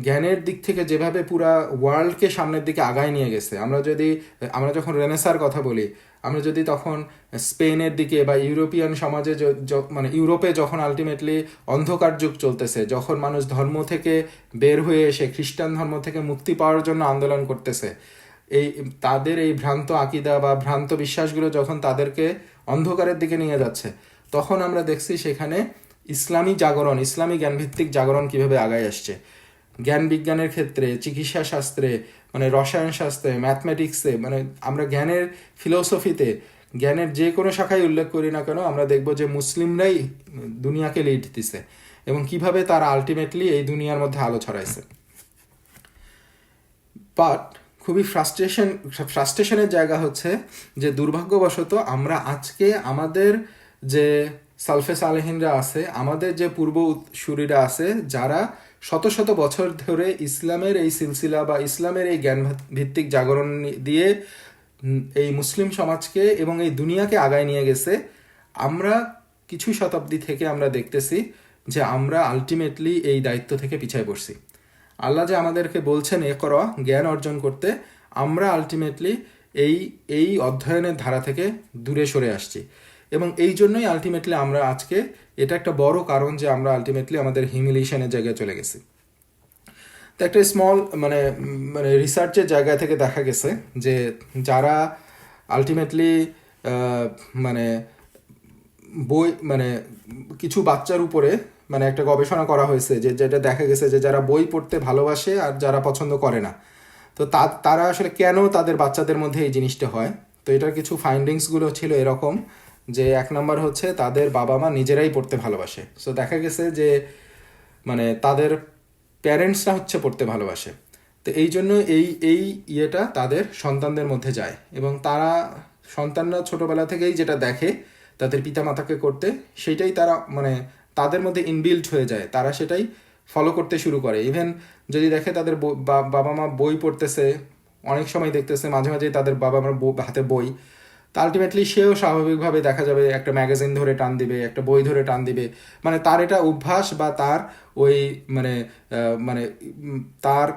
জ্ঞানের দিক থেকে যেভাবে পুরা ওয়ার্ল্ডকে সামনের দিকে আগায় নিয়ে গেছে, আমরা যখন রেনেসার কথা বলি, আমরা যদি তখন স্পেনের দিকে বা ইউরোপিয়ান সমাজে মানে ইউরোপে যখন আলটিমেটলি অন্ধকার যুগ চলতেছে, যখন মানুষ ধর্ম থেকে বের হয়ে এসে খ্রিস্টান ধর্ম থেকে মুক্তি পাওয়ার জন্য আন্দোলন করতেছে, এই তাদের এই ভ্রান্ত আকিদা বা ভ্রান্ত বিশ্বাসগুলো যখন তাদেরকে অন্ধকারের দিকে নিয়ে যাচ্ছে, তখন আমরা দেখছি সেখানে ইসলামী জাগরণ, ইসলামী জ্ঞানভিত্তিক জাগরণ কিভাবে আগায় আসছে। জ্ঞান বিজ্ঞানের ক্ষেত্রে, চিকিৎসা শাস্ত্রে, মানে রসায়ন শাস্ত্রে, ম্যাথমেটিক্সে, মানে আমরা জ্ঞানের ফিলোসফিতে, জ্ঞানের যে কোনো শাখায় উল্লেখ করি না কেন, আমরা দেখব যে মুসলিমরাই দুনিয়াকে লিড দিছে এবং কিভাবে তারা আলটিমেটলি এই দুনিয়ার মধ্যে আলো ছড়াইছে। বাট খুবই ফ্রাস্ট্রেশনের জায়গা হচ্ছে যে দুর্ভাগ্যবশত আমরা আজকে আমাদের যে সালফে সালেহিনরা আছে, আমাদের যে পূর্বসূরীরা আছে, যারা শত শত বছর ধরে ইসলামের এই সিলসিলা বা ইসলামের এই জ্ঞান ভিত্তিক জাগরণ দিয়ে এই মুসলিম সমাজকে এবং এই দুনিয়াকে আগায় নিয়ে গেছে, আমরা কিছু শতাব্দী থেকে আমরা দেখতেছি যে আমরা আলটিমেটলি এই দায়িত্ব থেকে পিছায় পড়ছি। আল্লাহ যে আমাদেরকে বলছেন ইকরা, জ্ঞান অর্জন করতে, আমরা আলটিমেটলি এই অধ্যয়নের ধারা থেকে দূরে সরে আসছি। এবং এই জন্যই আলটিমেটলি আমরা আজকে, এটা একটা বড় কারণ যে আমরা আলটিমেটলি আমাদের হিউমিলিয়েশনের জায়গায় চলে গেছি। তো একটা স্মল মানে মানে রিসার্চের জায়গা থেকে দেখা গেছে যে যারা আলটিমেটলি মানে বই মানে কিছু বাচ্চার উপরে মানে একটা গবেষণা করা হয়েছে যে যেটা দেখা গেছে যে যারা বই পড়তে ভালোবাসে আর যারা পছন্দ করে না, তো তারা আসলে কেন তাদের বাচ্চাদের মধ্যে এই জিনিসটা হয়। তো এটার কিছু ফাইন্ডিংসগুলো ছিল এরকম যে 1 নম্বর হচ্ছে তাদের বাবা মা নিজেরাই পড়তে ভালোবাসে। সো দেখা গেছে যে মানে তাদের প্যারেন্টসরা হচ্ছে পড়তে ভালোবাসে, তো এই জন্য এই ইয়েটা তাদের সন্তানদের মধ্যে যায় এবং তারা সন্তানরা ছোটোবেলা থেকেই যেটা দেখে তাদের পিতামাতাকে করতে, সেইটাই তারা মানে তাদের মধ্যে ইনবিল্ট হয়ে যায়, তারা সেটাই ফলো করতে শুরু করে। ইভেন যদি দেখে তাদের বাবা মা বই পড়তেছে, অনেক সময় দেখতেছে মাঝে মাঝে তাদের বাবা মার হাতে বই, তা আলটিমেটলি সেও স্বাভাবিকভাবে দেখা যাবে একটা ম্যাগাজিন ধরে টান দিবে, একটা বই ধরে টান দিবে। মানে তার এটা অভ্যাস বা তার ওই মানে মানে তার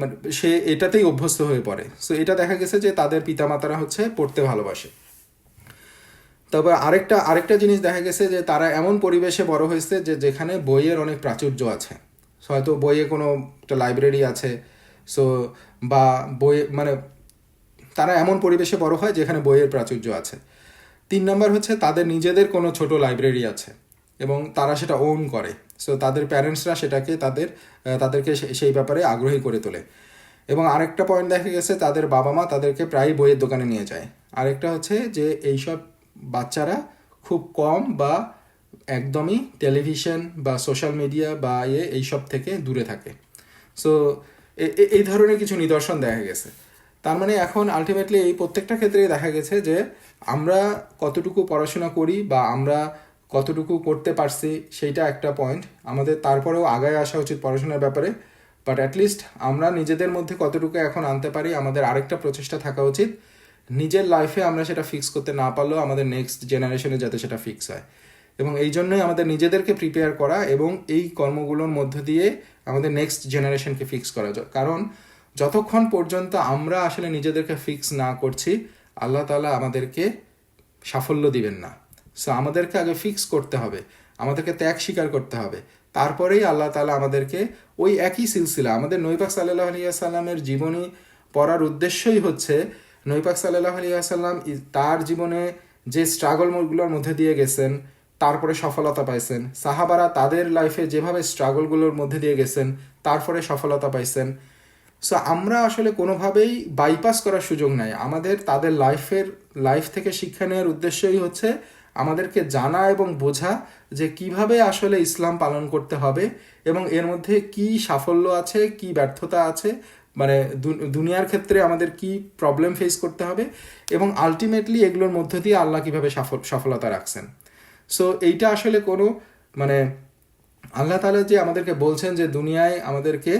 মানে সে এটাতেই অভ্যস্ত হয়ে পড়ে। সো এটা দেখা গেছে যে তাদের পিতামাতারা হচ্ছে পড়তে ভালোবাসে। তবে আরেকটা জিনিস দেখা গেছে যে তারা এমন পরিবেশে বড় হয়েছে যে যেখানে বইয়ের অনেক প্রাচুর্য আছে। হয়তো বইয়ে কোনো একটা লাইব্রেরি আছে, সো বা বই মানে তারা এমন পরিবেশে বড় হয় যেখানে বইয়ের প্রাচুর্য আছে। 3 নম্বর হচ্ছে তাদের নিজেদের কোনো ছোট লাইব্রেরি আছে এবং তারা সেটা ওন করে। সো তাদের প্যারেন্টসরা সেটাকে তাদেরকে সেই ব্যাপারে আগ্রহী করে তোলে। এবং আরেকটা পয়েন্ট দেখা গেছে তাদের বাবা মা তাদেরকে প্রায় বইয়ের দোকানে নিয়ে যায়। আরেকটা হচ্ছে যে এইসব বাচ্চারা খুব কম বা একদমই টেলিভিশন বা সোশ্যাল মিডিয়া বা এইসব থেকে দূরে থাকে। সো এই ধরনের কিছু নিদর্শন দেখা গেছে। তার মানে এখন আলটিমেটলি এই প্রত্যেকটা ক্ষেত্রে দেখা গেছে যে আমরা কতটুকু পড়াশোনা করি বা আমরা কতটুকু করতে পারছি সেইটা একটা পয়েন্ট, আমাদের তারপরেও আগায় আসা উচিত পড়াশোনার ব্যাপারে। বাট অ্যাটলিস্ট আমরা নিজেদের মধ্যে কতটুকু এখন আনতে পারি, আমাদের আরেকটা প্রচেষ্টা থাকা উচিত নিজের লাইফে আমরা সেটা ফিক্স করতে না পারলেও আমাদের নেক্সট জেনারেশনে যাতে সেটা ফিক্স হয়। এবং এই জন্যই আমাদের নিজেদেরকে প্রিপেয়ার করা এবং এই কর্মগুলোর মধ্য দিয়ে আমাদের নেক্সট জেনারেশনকে ফিক্স করা। কারণ যতক্ষণ পর্যন্ত আমরা আসলে নিজেদেরকে ফিক্স না করছি, আল্লাহ তাআলা আমাদেরকে সাফল্য দিবেন না। সো আমাদেরকে আগে ফিক্স করতে হবে, আমাদেরকে ত্যাগ স্বীকার করতে হবে, তারপরেই আল্লাহ তাআলা আমাদেরকে ওই একই সিলসিলা, আমাদের নবী পাক সাল্লাল্লাহু আলাইহি ওয়াসাল্লামের জীবনী পড়ার উদ্দেশ্যই হচ্ছে নবী পাক সাল্লাল্লাহু আলাইহি ওয়াসাল্লাম তার জীবনে যে স্ট্রাগলগুলোর মধ্যে দিয়ে গেছেন তারপরে সফলতা পাইছেন, সাহাবারা তাদের লাইফে যেভাবে স্ট্রাগলগুলোর মধ্যে দিয়ে গেছেন তারপরে সফলতা পাইছেন। সো আমরা আসলে কোনোভাবেই বাইপাস করার সুযোগ নাই। আমাদের তাদের লাইফ থেকে শিক্ষা নেওয়ার উদ্দেশ্যই হচ্ছে আমাদেরকে জানা এবং বোঝা যে কিভাবে আসলে ইসলাম পালন করতে হবে এবং এর মধ্যে কি সাফল্য আছে, কি ব্যর্থতা আছে, মানে দুনিয়ার ক্ষেত্রে আমাদের কি প্রবলেম ফেস করতে হবে এবং আলটিমেটলি এগুলোর মধ্য দিয়ে আল্লাহ কিভাবে সফলতা রাখছেন। সো এইটা আসলে কোনো মানে আল্লাহ তাআলা যে আমাদেরকে বলছেন যে দুনিয়ায় আমাদেরকে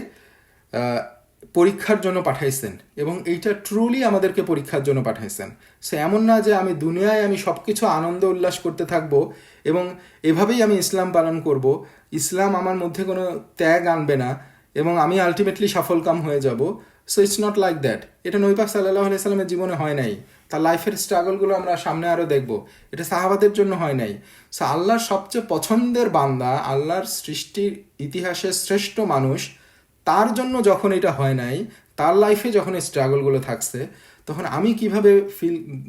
পরীক্ষার জন্য পাঠাইছেন, এবং এইটা ট্রুলি আমাদেরকে পরীক্ষার জন্য পাঠাইছেন। সে এমন না যে আমি দুনিয়ায় আমি সব কিছু আনন্দ উল্লাস করতে থাকবো এবং এভাবেই আমি ইসলাম পালন করব, ইসলাম আমার মধ্যে কোনো ত্যাগ আনবে না এবং আমি আলটিমেটলি সফলকাম হয়ে যাব। So it's not like that. এটা নবী পাক সাল্লাল্লাহু আলাইহি সাল্লামের জীবনে হয় নাই। তার লাইফের স্ট্রাগলগুলো আমরা সামনে আরও দেখব। এটা সাহাবাদের জন্য হয় নাই। সো আল্লাহর সবচেয়ে পছন্দের বান্দা, আল্লাহর সৃষ্টির ইতিহাসের শ্রেষ্ঠ মানুষ, তার জন্য যখন এটা হয় নাই, তার লাইফে যখন এই স্ট্রাগলগুলো থাকছে, তখন আমি কিভাবে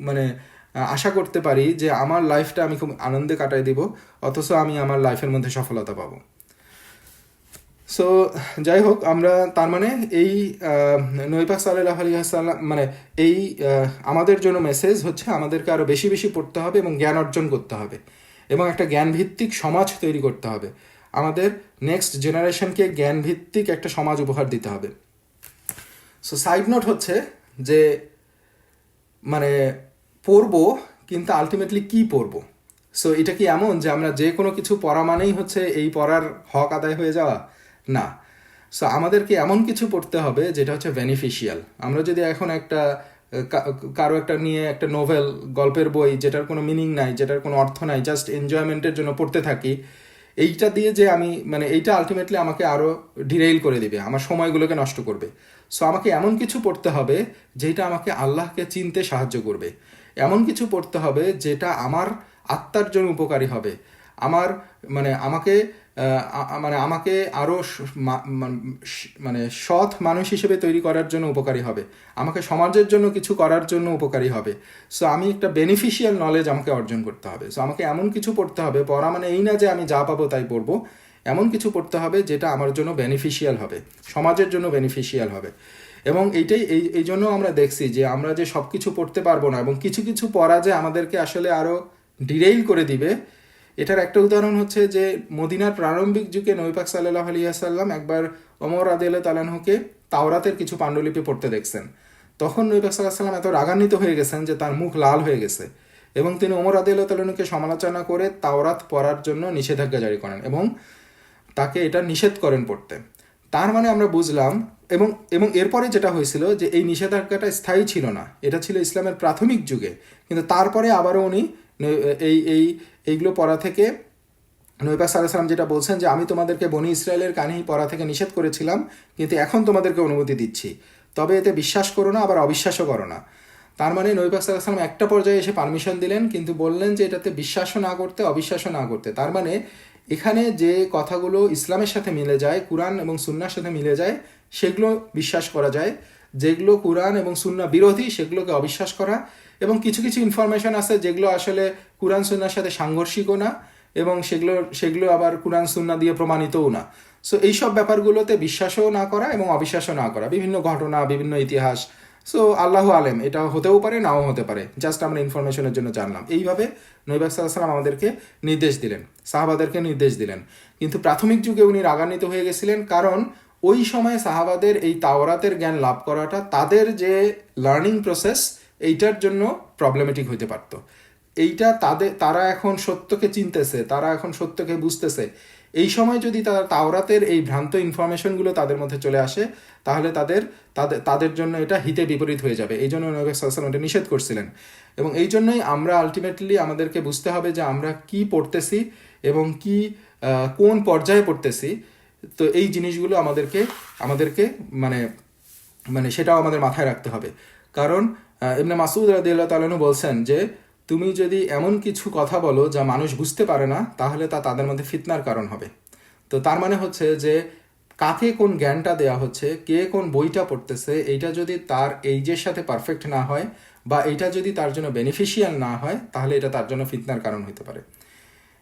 মানে আশা করতে পারি যে আমার লাইফটা আমি খুব আনন্দে কাটাই দিব, অথচ আমি আমার লাইফের মধ্যে সফলতা পাবো। সো যাই হোক, আমরা তার মানে এই নবী পাক সাল্লাল্লাহু আলাইহি ওয়াসাল্লাম মানে এই আমাদের জন্য মেসেজ হচ্ছে আমাদেরকে আরও বেশি বেশি পড়তে হবে এবং জ্ঞান অর্জন করতে হবে এবং একটা জ্ঞানভিত্তিক সমাজ তৈরি করতে হবে। আমাদের নেক্সট জেনারেশনকে জ্ঞানভিত্তিক একটা সমাজ উপহার দিতে হবে। সো সাইড নোট হচ্ছে যে মানে পড়বো, কিন্তু আলটিমেটলি কি পড়বো? সো এটা কি এমন যে আমরা যে কোনো কিছু পড়া মানেই হচ্ছে এই পড়ার হক আদায় হয়ে যাওয়া? না। সো আমাদেরকে এমন কিছু পড়তে হবে যেটা হচ্ছে বেনিফিশিয়াল। আমরা যদি এখন একটা কারো একটা নিয়ে একটা নোভেল, গল্পের বই যেটার কোনো মিনিং নাই, যেটার কোনো অর্থ নাই, জাস্ট এনজয়মেন্টের জন্য পড়তে থাকি, এইটা দিয়ে যে আমি মানে এইটা আলটিমেটলি আমাকে আরও ডিরেইল করে দিবে, আমার সময়গুলোকে নষ্ট করবে। সো আমাকে এমন কিছু পড়তে হবে যেটা আমাকে আল্লাহকে চিনতে সাহায্য করবে, এমন কিছু পড়তে হবে যেটা আমার আত্মার জন্য উপকারী হবে, আমার আমাকে আরও মানে সৎ মানুষ হিসেবে তৈরি করার জন্য উপকারী হবে, আমাকে সমাজের জন্য কিছু করার জন্য উপকারী হবে। সো আমি একটা বেনিফিশিয়াল নলেজ আমাকে অর্জন করতে হবে। সো আমাকে এমন কিছু পড়তে হবে, পড়া মানে এই না যে আমি যা পাবো তাই পড়বো, এমন কিছু পড়তে হবে যেটা আমার জন্য বেনিফিশিয়াল হবে, সমাজের জন্য বেনিফিশিয়াল হবে। এবং এই জন্য আমরা দেখছি যে আমরা যে সব কিছু পড়তে পারবো না এবং কিছু কিছু পড়া যে আমাদেরকে আসলে আরও ডিরেইল করে দিবে। এটার একটা উদাহরণ হচ্ছে যে মদিনার প্রারম্ভিক যুগে নবী পাক সাল্লাল্লাহু আলাইহি ওয়াসাল্লাম একবার ওমর রাদিয়াল্লাহু তাআলা আনহুকে তাওরাতের কিছু পাণ্ডুলিপি পড়তে দেখছেন। তখন নবী পাক সাল্লাল্লাহু আলাইহি ওয়াসাল্লাম এত রাগান্বিত হয়ে গেছেন যে তার মুখ লাল হয়ে গেছে এবং তিনি ওমর রাদিয়াল্লাহু তাআলা আনহুকে সমালোচনা করে তাওরাত পড়ার জন্য নিষেধাজ্ঞা জারি করেন এবং তাকে এটা নিষেধ করেন পড়তে। তার মানে আমরা বুঝলাম, এবং এবং এরপরে যেটা হয়েছিল যে এই নিষেধাজ্ঞাটা স্থায়ী ছিল না, এটা ছিল ইসলামের প্রাথমিক যুগে, কিন্তু তারপরে আবারও উনি এইগুলো পড়া থেকে নবী পাক সাল্লাল্লাহু আলাইহি ওয়াসাল্লাম যেটা বলছেন যে আমি তোমাদেরকে বনি ইসরায়েলের কাহিনী পড়া থেকে নিষেধ করেছিলাম, কিন্তু এখন তোমাদেরকে অনুমতি দিচ্ছি, তবে এতে বিশ্বাস করো না, আবার অবিশ্বাসও করো না। তার মানে নবী পাক সাল্লাল্লাহু আলাইহি ওয়াসাল্লাম একটা পর্যায়ে এসে পারমিশন দিলেন, কিন্তু বললেন যে এটাতে বিশ্বাসও না করতে, অবিশ্বাসও না করতে। তার মানে এখানে যে কথাগুলো ইসলামের সাথে মিলে যায়, কুরআন এবং সুন্নাহর সাথে মিলে যায়, সেগুলো বিশ্বাস করা যায়। যেগুলো কুরআন এবং সুন্নাহ বিরোধী সেগুলোকে অবিশ্বাস করা, এবং কিছু কিছু ইনফরমেশন আছে যেগুলো আসলে কুরআন সুন্নাহর সাথে সাংঘর্ষিকও না এবং সেগুলো আবার কুরআন সুন্নাহ দিয়ে প্রমাণিতও না। সো এইসব ব্যাপারগুলোতে বিশ্বাসও না করা এবং অবিশ্বাসও না করা, বিভিন্ন ঘটনা, বিভিন্ন ইতিহাস, সো আল্লাহু আলেম, এটা হতেও পারে নাও হতে পারে, জাস্ট আমরা ইনফরমেশনের জন্য জানলাম। এইভাবে নবী পাক সাল্লাল্লাহু আলাইহি ওয়াসাল্লাম আমাদেরকে নির্দেশ দিলেন, সাহাবাদেরকে নির্দেশ দিলেন। কিন্তু প্রাথমিক যুগে উনি রাগান্বিত হয়ে গেছিলেন, কারণ ওই সময় সাহাবাদের এই তাওরাতের জ্ঞান লাভ করাটা তাদের যে লার্নিং প্রসেস, এইটার জন্য প্রবলেমেটিক হইতে পারতো। এইটা তারা এখন সত্যকে চিনতেছে, তারা এখন সত্যকে বুঝতেছে। এই সময় যদি তারা তাওরাতের এই ভ্রান্ত ইনফরমেশনগুলো তাদের মধ্যে চলে আসে, তাহলে তাদের জন্য এটা হিতে বিপরীত হয়ে যাবে। এই জন্য নবী সাল্লাল্লাহু আলাইহি ওয়াসাল্লাম এটা নিষেধ করছিলেন। এবং এই জন্যই আমরা আলটিমেটলি আমাদেরকে বুঝতে হবে যে আমরা কি পড়তেছি এবং কোন পর্যায়ে পড়তেছি। তো এই জিনিসগুলো আমাদেরকে মানে সেটাও আমাদের মাথায় রাখতে হবে। কারণ ইবনে মাসউদ রাদিয়াল্লাহু তাআলা আনহু বলছেন যে তুমি যদি এমন কিছু কথা বলো যা মানুষ বুঝতে পারে না, তাহলে তা তাদের মধ্যে ফিতনার কারণ হবে। তো তার মানে হচ্ছে যে কাকে কোন জ্ঞানটা দেওয়া হচ্ছে, কে কোন বইটা পড়তেছে, এইটা যদি তার এইজের সাথে পারফেক্ট না হয় বা এইটা যদি তার জন্য বেনিফিশিয়াল না হয়, তাহলে এটা তার জন্য ফিতনার কারণ হতে পারে।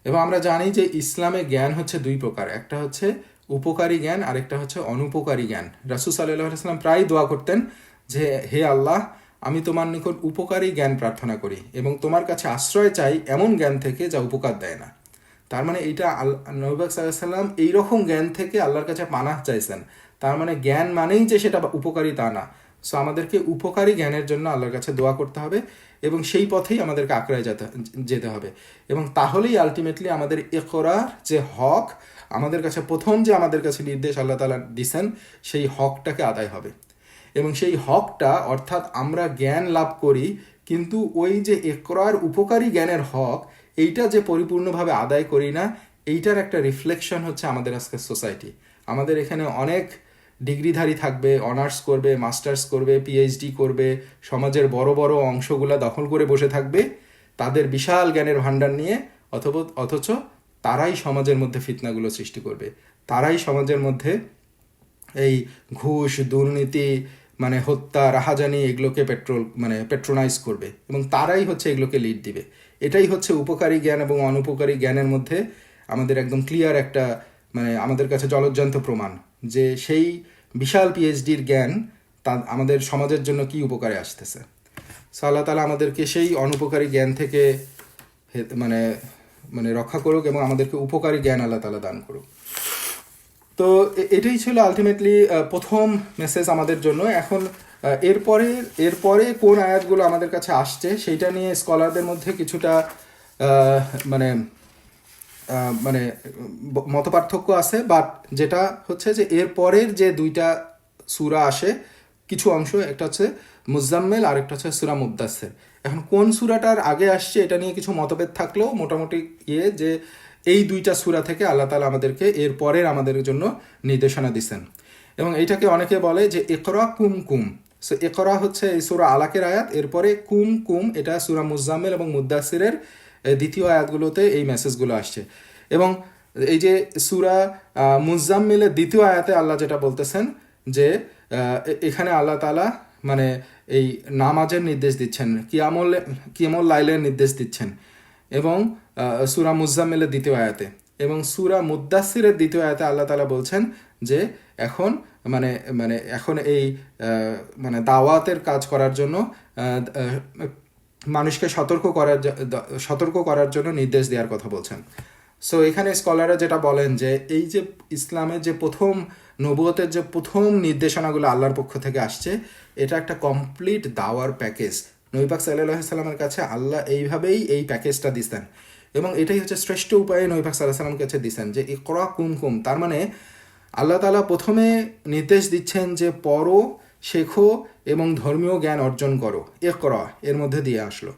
এবং আমরা জানি যে ইসলামে জ্ঞান হচ্ছে দুই প্রকার, একটা হচ্ছে উপকারী জ্ঞান, আরেকটা হচ্ছে অনুপকারী জ্ঞান। রাসূল সাল্লাল্লাহু আলাইহি ওয়াসাল্লাম প্রায় দোয়া করতেন যে হে আল্লাহ, আমি তোমার নিকট উপকারী জ্ঞান প্রার্থনা করি এবং তোমার কাছে আশ্রয় চাই এমন জ্ঞান থেকে যা উপকার দেয় না। তার মানে এইটা নবী পাক সাল্লাল্লাহু আলাইহি ওয়াসাল্লাম এইরকম জ্ঞান থেকে আল্লাহর কাছে পানাহ চাইছেন। তার মানে জ্ঞান মানেই যে সেটা উপকারী তা না, সো আমাদেরকে উপকারী জ্ঞানের জন্য আল্লাহর কাছে দোয়া করতে হবে এবং সেই পথেই আমাদেরকে আঁকড়ায় যেতে হবে। এবং তাহলেই আলটিমেটলি আমাদের ইকরার যে হক আমাদের কাছে প্রথম যে আমাদের কাছে নির্দেশ আল্লাহ তাআলা দিছেন, সেই হকটাকে আদায় হবে। এবং সেই হকটা অর্থাৎ আমরা জ্ঞান লাভ করি, কিন্তু ওই যে ইকরার উপকারী জ্ঞানের হক, এইটা যে পরিপূর্ণভাবে আদায় করি না, এইটার একটা রিফ্লেকশন হচ্ছে আমাদের আজকের সোসাইটি। আমাদের এখানে অনেক ডিগ্রিধারী থাকবে, অনার্স করবে, মাস্টার্স করবে, পিএইচডি করবে, সমাজের বড় বড় অংশগুলা দখল করে বসে থাকবে তাদের বিশাল জ্ঞানের ভাণ্ডার নিয়ে, অথচ তারাই সমাজের মধ্যে ফিতনাগুলো সৃষ্টি করবে, তারাই সমাজের মধ্যে এই ঘুষ, দুর্নীতি, মানে হত্যা, রাহাজানি, এগুলোকে পেট্রোনাইজ করবে এবং তারাই হচ্ছে এগুলোকে লিড দিবে। এটাই হচ্ছে উপকারী জ্ঞান এবং অনুপকারী জ্ঞানের মধ্যে আমাদের একদম ক্লিয়ার একটা, মানে আমাদের কাছে জলজ্জান্ত প্রমাণ যে সেই বিশাল পিএইচডির জ্ঞান তা আমাদের সমাজের জন্য কি উপকারে আসতেছে। সো আল্লাহ তাআলা আমাদেরকে সেই অনুপকারী জ্ঞান থেকে মানে মানে রক্ষা করুক এবং আমাদেরকে উপকারী জ্ঞান আল্লাহ তাআলা দান করুক। তো এটাই ছিল আলটিমেটলি প্রথম মেসেজ আমাদের জন্য। এখন এরপরে কোন আয়াতগুলো আমাদের কাছে আসছে সেইটা নিয়ে স্কলারদের মধ্যে কিছুটা মানে মানে মতপার্থক্য আছে। বাট যেটা হচ্ছে যে এরপরের যে দুইটা সূরা আসে কিছু অংশ, একটা হচ্ছে মুজাম্মেল আর একটা হচ্ছে সূরা মুদ্দাসসির। এখন কোন সূরাটার আগে আসছে এটা নিয়ে কিছু মতভেদ থাকলেও মোটামুটি যে এই দুইটা সূরা থেকে আল্লাহ তাআলা আমাদেরকে এরপরের আমাদের জন্য নির্দেশনা দিচ্ছেন। এবং এইটাকে অনেকে বলে যে ইকরা কুম কুম। সো ইকরা হচ্ছে এই সূরা আলাকের আয়াত, এরপরে কুম কুম এটা সূরা মুজাম্মেল এবং মুদ্দাসসিরের দ্বিতীয় আয়াতগুলোতে এই মেসেজগুলো আসছে। এবং এই যে সূরা মুজাম্মিলের দ্বিতীয় আয়াতে আল্লাহ যেটা বলতেছেন যে এখানে আল্লাহ তাআলা মানে এই নামাজের নির্দেশ দিচ্ছেন, কিয়ামুল লাইলের নির্দেশ দিচ্ছেন এবং সূরা মুজাম্মিলের দ্বিতীয় আয়াতে। এবং সূরা মুদ্দাসসিরের দ্বিতীয় আয়াতে আল্লাহ তাআলা বলছেন যে এখন এখন এই মানে দাওয়াতের কাজ করার জন্য মানুষকে সতর্ক করার জন্য নির্দেশ দেওয়ার কথা বলছেন। সো এখানে স্কলাররা যেটা বলেন যে এই যে ইসলামের যে প্রথম নবুয়তের যে প্রথম নির্দেশনাগুলো আল্লাহর পক্ষ থেকে আসছে, এটা একটা কমপ্লিট দাওয়ার প্যাকেজ। নবী পাক সাল্লাল্লাহু আলাইহি সাল্লামের কাছে আল্লাহ এইভাবেই এই প্যাকেজটা দিতেন এবং এটাই হচ্ছে শ্রেষ্ঠ উপায়ে নবী পাক সাল্লাল্লাহু আলাইহি সাল্লামের কাছে দিতেন যে ইকরা কুম কুম। তার মানে আল্লাহ তাআলা প্রথমে নির্দেশ দিচ্ছেন যে পড়ো, শেখো এবং ধর্মীয় জ্ঞান অর্জন করো, ইকরা এর মধ্যে দিয়ে আসলো।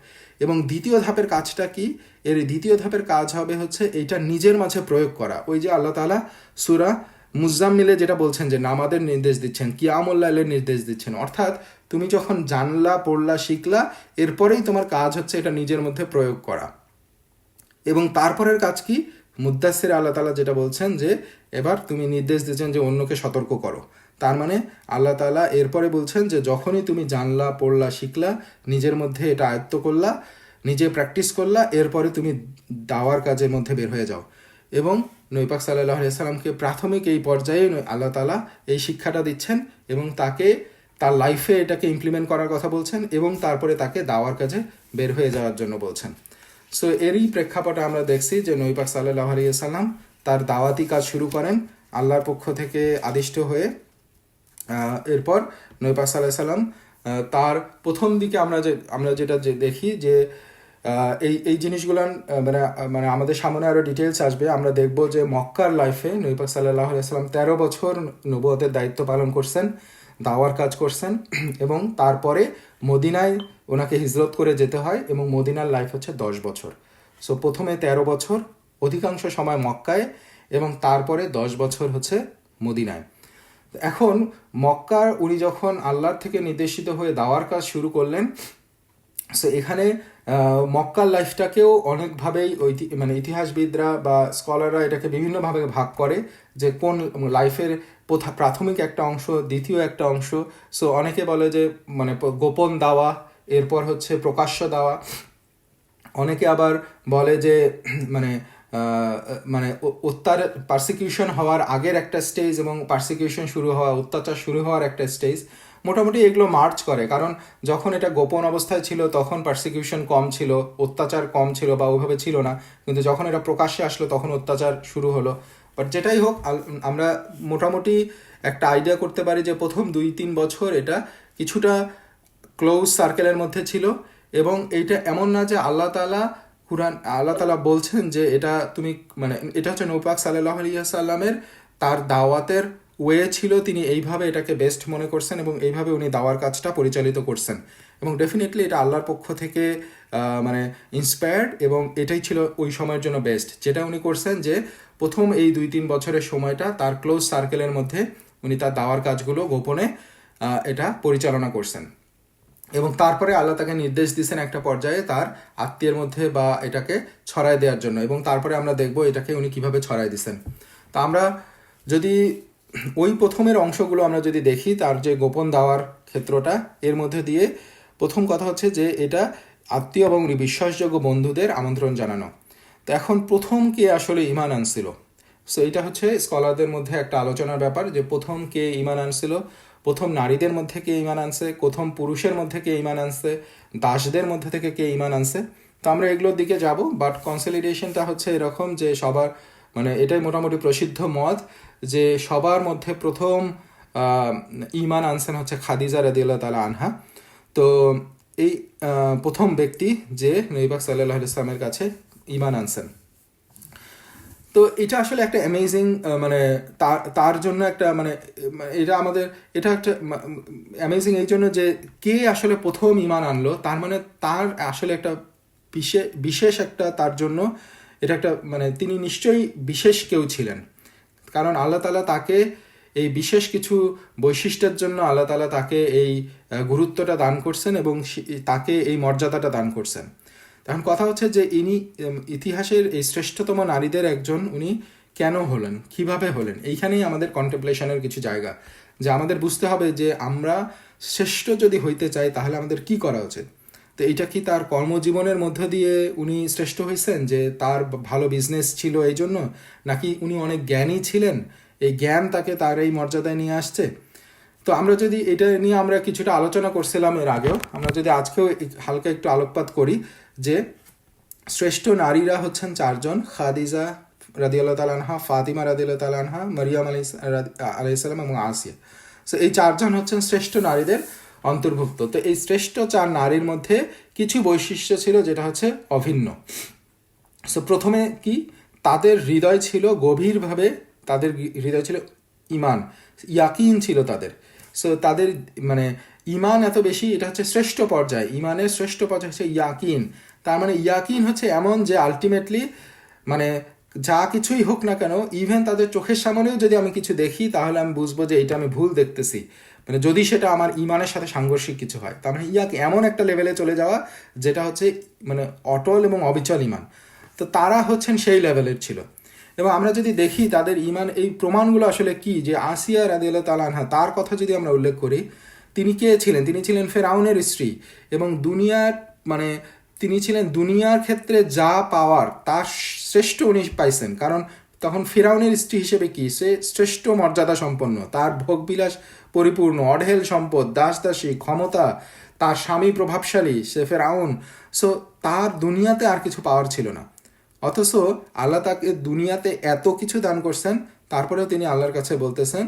এবং দ্বিতীয় ধাপের কাজটা কি? এর দ্বিতীয় ধাপের কাজ হবে হচ্ছে এইটা নিজের মাঝে প্রয়োগ করা। ওই যে আল্লাহ তাআলা সূরা মুজাম্মিলে যেটা বলছেন যে নামাজের নির্দেশ দিচ্ছেন, কিয়ামুল লাইলের নির্দেশ দিচ্ছেন, অর্থাৎ তুমি যখন জানলা, পড়লা, শিখলা, এরপরেই তোমার কাজ হচ্ছে এটা নিজের মধ্যে প্রয়োগ করা। এবং তারপরের কাজ কি? মুদ্দাসসিরে আল্লাহ তাআলা যেটা বলছেন যে এবার তুমি নির্দেশ দিচ্ছেন যে অন্যকে সতর্ক করো। তার মানে আল্লাহ তাআলা এরপরে বলছেন যে যখনই তুমি জানলা, পড়লা, শিখলা, নিজের মধ্যে এটা আয়ত্ত করলা, নিজে প্র্যাকটিস করলা, এরপরে তুমি দাওয়ার কাজের মধ্যে বের হয়ে যাও। এবং নবী পাক সাল্লাল্লাহু আলাইহি সাল্লামকে প্রাথমিক এই পর্যায়ে আল্লাহ তাআলা এই শিক্ষাটা দিচ্ছেন এবং তাকে তার লাইফে এটাকে ইমপ্লিমেন্ট করার কথা বলছেন এবং তারপরে তাকে দাওয়ার কাজে বের হয়ে যাওয়ার জন্য বলছেন। সো এরই প্রেক্ষাপটে আমরা দেখছি যে নবী পাক সাল্লাল্লাহু আলাইহি সাল্লাম তার দাওয়াতি কাজ শুরু করেন আল্লাহর পক্ষ থেকে আদিষ্ট হয়ে। এরপর নবী পাক সাল্লাল্লাহু আলাইহি সাল্লাম তার প্রথম দিকে আমরা যেটা দেখি যে এই জিনিসগুলো মানে আমাদের সামনে আরও ডিটেলস আসবে। আমরা দেখব যে মক্কার লাইফে নবী পাক সাল্লাল্লাহু আলাইহি সাল্লাম 13 বছর নবুয়তের দায়িত্ব পালন করছেন, দাওয়ার কাজ করছেন এবং তারপরে মদিনায় ওনাকে হিজরত করে যেতে হয় এবং মদিনার লাইফ হচ্ছে 10 বছর। সো প্রথমে 13 বছর অধিকাংশ সময় মক্কায় এবং তারপরে 10 বছর হচ্ছে মদিনায়। এখন মক্কার উনি যখন আল্লাহর থেকে নির্দেশিত হয়ে দাওয়ার কাজ শুরু করলেন, সো এখানে মক্কার লাইফটাকেও অনেকভাবেই ইতিহাসবিদরা বা স্কলাররা এটাকে বিভিন্নভাবে ভাগ করে যে কোন লাইফের প্রাথমিক একটা অংশ, দ্বিতীয় একটা অংশ। সো অনেকে বলে যে গোপন দাওয়া, এরপর হচ্ছে প্রকাশ্য দাওয়া। অনেকে আবার বলে যে পারসিকিউশন হওয়ার আগের একটা স্টেজ এবং পারসিকিউশন শুরু হওয়া, অত্যাচার শুরু হওয়ার একটা স্টেজ। মোটামুটি এগুলো মার্চ করে, কারণ যখন এটা গোপন অবস্থায় ছিল তখন পারসিকিউশন কম ছিল, অত্যাচার কম ছিল বা ওইভাবে ছিল না, কিন্তু যখন এটা প্রকাশ্যে আসলো তখন অত্যাচার শুরু হলো। বাট যেটাই হোক আমরা মোটামুটি একটা আইডিয়া করতে পারি যে প্রথম 2-3 বছর এটা কিছুটা ক্লোজ সার্কেলের মধ্যে ছিল। এবং এইটা এমন না যে আল্লাহ তাআলা বলছেন যে এটা তুমি মানে এটা হচ্ছে নবী পাক সাল্লাল্লাহু আলাইহি ওয়াসাল্লামের তার দাওয়াতের ওয়ে ছিল, তিনি এইভাবে এটাকে বেস্ট মনে করছেন এবং এইভাবে উনি দাওয়ার কাজটা পরিচালিত করছেন। এবং ডেফিনেটলি এটা আল্লাহর পক্ষ থেকে মানে ইন্সপায়ার্ড, এবং এটাই ছিল ওই সময়ের জন্য বেস্ট যেটা উনি করছেন, যে প্রথম এই 2-3 বছরের সময়টা তার ক্লোজ সার্কেলের মধ্যে উনি তার দাওয়ার কাজগুলো গোপনে এটা পরিচালনা করছেন। এবং তারপরে আল্লাহ তাকে নির্দেশ দিয়েছেন একটা পর্যায়ে তার আত্মীয়ের মধ্যে বা এটাকে ছড়ায় দেওয়ার জন্য, এবং তারপরে আমরা দেখব এটাকে উনি কিভাবে ছড়ায় দিয়েছেন। তো আমরা যদি ওই প্রথমের অংশগুলো আমরা যদি দেখি, তার যে গোপন দাওয়ার ক্ষেত্রটা, এর মধ্যে দিয়ে প্রথম কথা হচ্ছে যে এটা আত্মীয় এবং বিশ্বাসযোগ্য বন্ধুদের আমন্ত্রণ জানানো। তো এখন প্রথম কে আসলে ঈমান আনছিল, সো এটা হচ্ছে স্কলারদের মধ্যে একটা আলোচনার ব্যাপার, যে প্রথম কে ঈমান আনছিল, প্রথম নারীদের মধ্যে কে ঈমান আনছে, প্রথম পুরুষের মধ্যে কে ঈমান আনছে, দাসদের মধ্যে থেকে কে ঈমান আনছে। তো আমরা এগুলোর দিকে যাব, বাট কনসলিডেশনটা হচ্ছে এরকম যে সবার মানে এটাই মোটামুটি প্রসিদ্ধ মত যে সবার মধ্যে প্রথম ঈমান আনছেন হচ্ছে খাদিজা রাদিয়াল্লাহু তাআলা আনহা। তো এই প্রথম ব্যক্তি যে নবী পাক সাল্লাল্লাহু আলাইহি ওয়াসাল্লামের কাছে ঈমান আনছেন। তো এটা আসলে একটা অ্যামেজিং মানে তার জন্য একটা মানে এটা আমাদের এটা একটা অ্যামেজিং এই জন্য যে কে আসলে প্রথম ঈমান আনলো, তার মানে তার আসলে একটা বিশেষ একটা তার জন্য এটা একটা মানে তিনি নিশ্চয়ই বিশেষ কেউ ছিলেন, কারণ আল্লাহ তাআলা তাকে এই বিশেষ কিছু বৈশিষ্ট্যের জন্য আল্লাহ তাআলা তাকে এই গুরুত্বটা দান করছেন এবং তাকে এই মর্যাদাটা দান করছেন। এখন কথা হচ্ছে যে ইনি ইতিহাসের এই শ্রেষ্ঠতম নারীদের একজন উনি কেন হলেন, কিভাবে হলেন, এইখানেই আমাদের কন্টেমপ্লেশনের কিছু জায়গা, যে আমাদের বুঝতে হবে যে আমরা শ্রেষ্ঠ যদি হইতে চাই তাহলে আমাদের কি করা উচিত। তো এইটা কি তার কর্মজীবনের মধ্য দিয়ে উনি শ্রেষ্ঠ হয়েছেন, যে তার ভালো বিজনেস ছিল এই জন্য, নাকি উনি অনেক জ্ঞানী ছিলেন, এই জ্ঞান তাকে তার এই মর্যাদায় নিয়ে আসছে। তো আমরা যদি এটা নিয়ে আমরা কিছুটা আলোচনা করছিলাম এর আগেও, আমরা যদি আজকেও হালকা একটু আলোকপাত করি যে শ্রেষ্ঠ নারীরা হচ্ছেন 4 জন, খাদিজা রাদিয়াল্লাহু তাআলা আনহা, ফাতিমা রাদিয়াল্লাহু তাআলা আনহা, মারিয়াম আলাইহিস সালাম এবং আসিয়া। সো এই 4 জন হচ্ছেন শ্রেষ্ঠ নারীদের অন্তর্ভুক্ত। তো এই শ্রেষ্ঠ 4 নারীর মধ্যে কিছু বৈশিষ্ট্য ছিল যেটা হচ্ছে অভিন্ন। সো প্রথমে কি, তাদের হৃদয় ছিল গভীরভাবে, তাদের হৃদয় ছিল ঈমান, ইয়াকিন ছিল তাদের। সো তাদের মানে ঈমান এত বেশি, এটা হচ্ছে শ্রেষ্ঠ পর্যায়, ঈমানের শ্রেষ্ঠ পর্যায় হচ্ছে ইয়াকিন। তার মানে ইয়াকিন হচ্ছে এমন যে আলটিমেটলি মানে যা কিছুই হোক না কেন, ইভেন তাদের চোখের সামনেও যদি আমি কিছু দেখি তাহলে আমি বুঝবো যে এটা আমি ভুল দেখতেছি, মানে যদি সেটা আমার ঈমানের সাথে সাংঘর্ষিক কিছু হয়। তার মানে এমন একটা লেভেলে চলে যাওয়া যেটা হচ্ছে মানে অটল এবং অবিচল ঈমান। তো তারা হচ্ছেন সেই লেভেলের ছিল। এবং আমরা যদি দেখি তাদের ঈমান এই প্রমাণগুলো আসলে কি, যে আসিয়া রাদিয়াল্লাহু তাআলা আনহা তার কথা যদি আমরা উল্লেখ করি, তিনি কে ছিলেন, তিনি ছিলেন ফেরাউনের স্ত্রী, এবং দুনিয়ার মানে তিনি ছিলেন দুনিয়ার ক্ষেত্রে যা পাওয়ার তার শ্রেষ্ঠ উনি পাইছেন, কারণ তখন ফেরাউনের স্ত্রী হিসেবে কি সে শ্রেষ্ঠ মর্যাদা সম্পন্ন, তার ভোগবিলাস পরিপূর্ণ, অঢেল সম্পদ, দাসদাসী, ক্ষমতা, তার স্বামী প্রভাবশালী, সে ফেরাউন। সো তার দুনিয়াতে আর কিছু পাওয়ার ছিল না, অথচ আল্লাহ তাকে দুনিয়াতে এত কিছু দান করছেন, তারপরেও তিনি আল্লাহর কাছে বলতেছেন,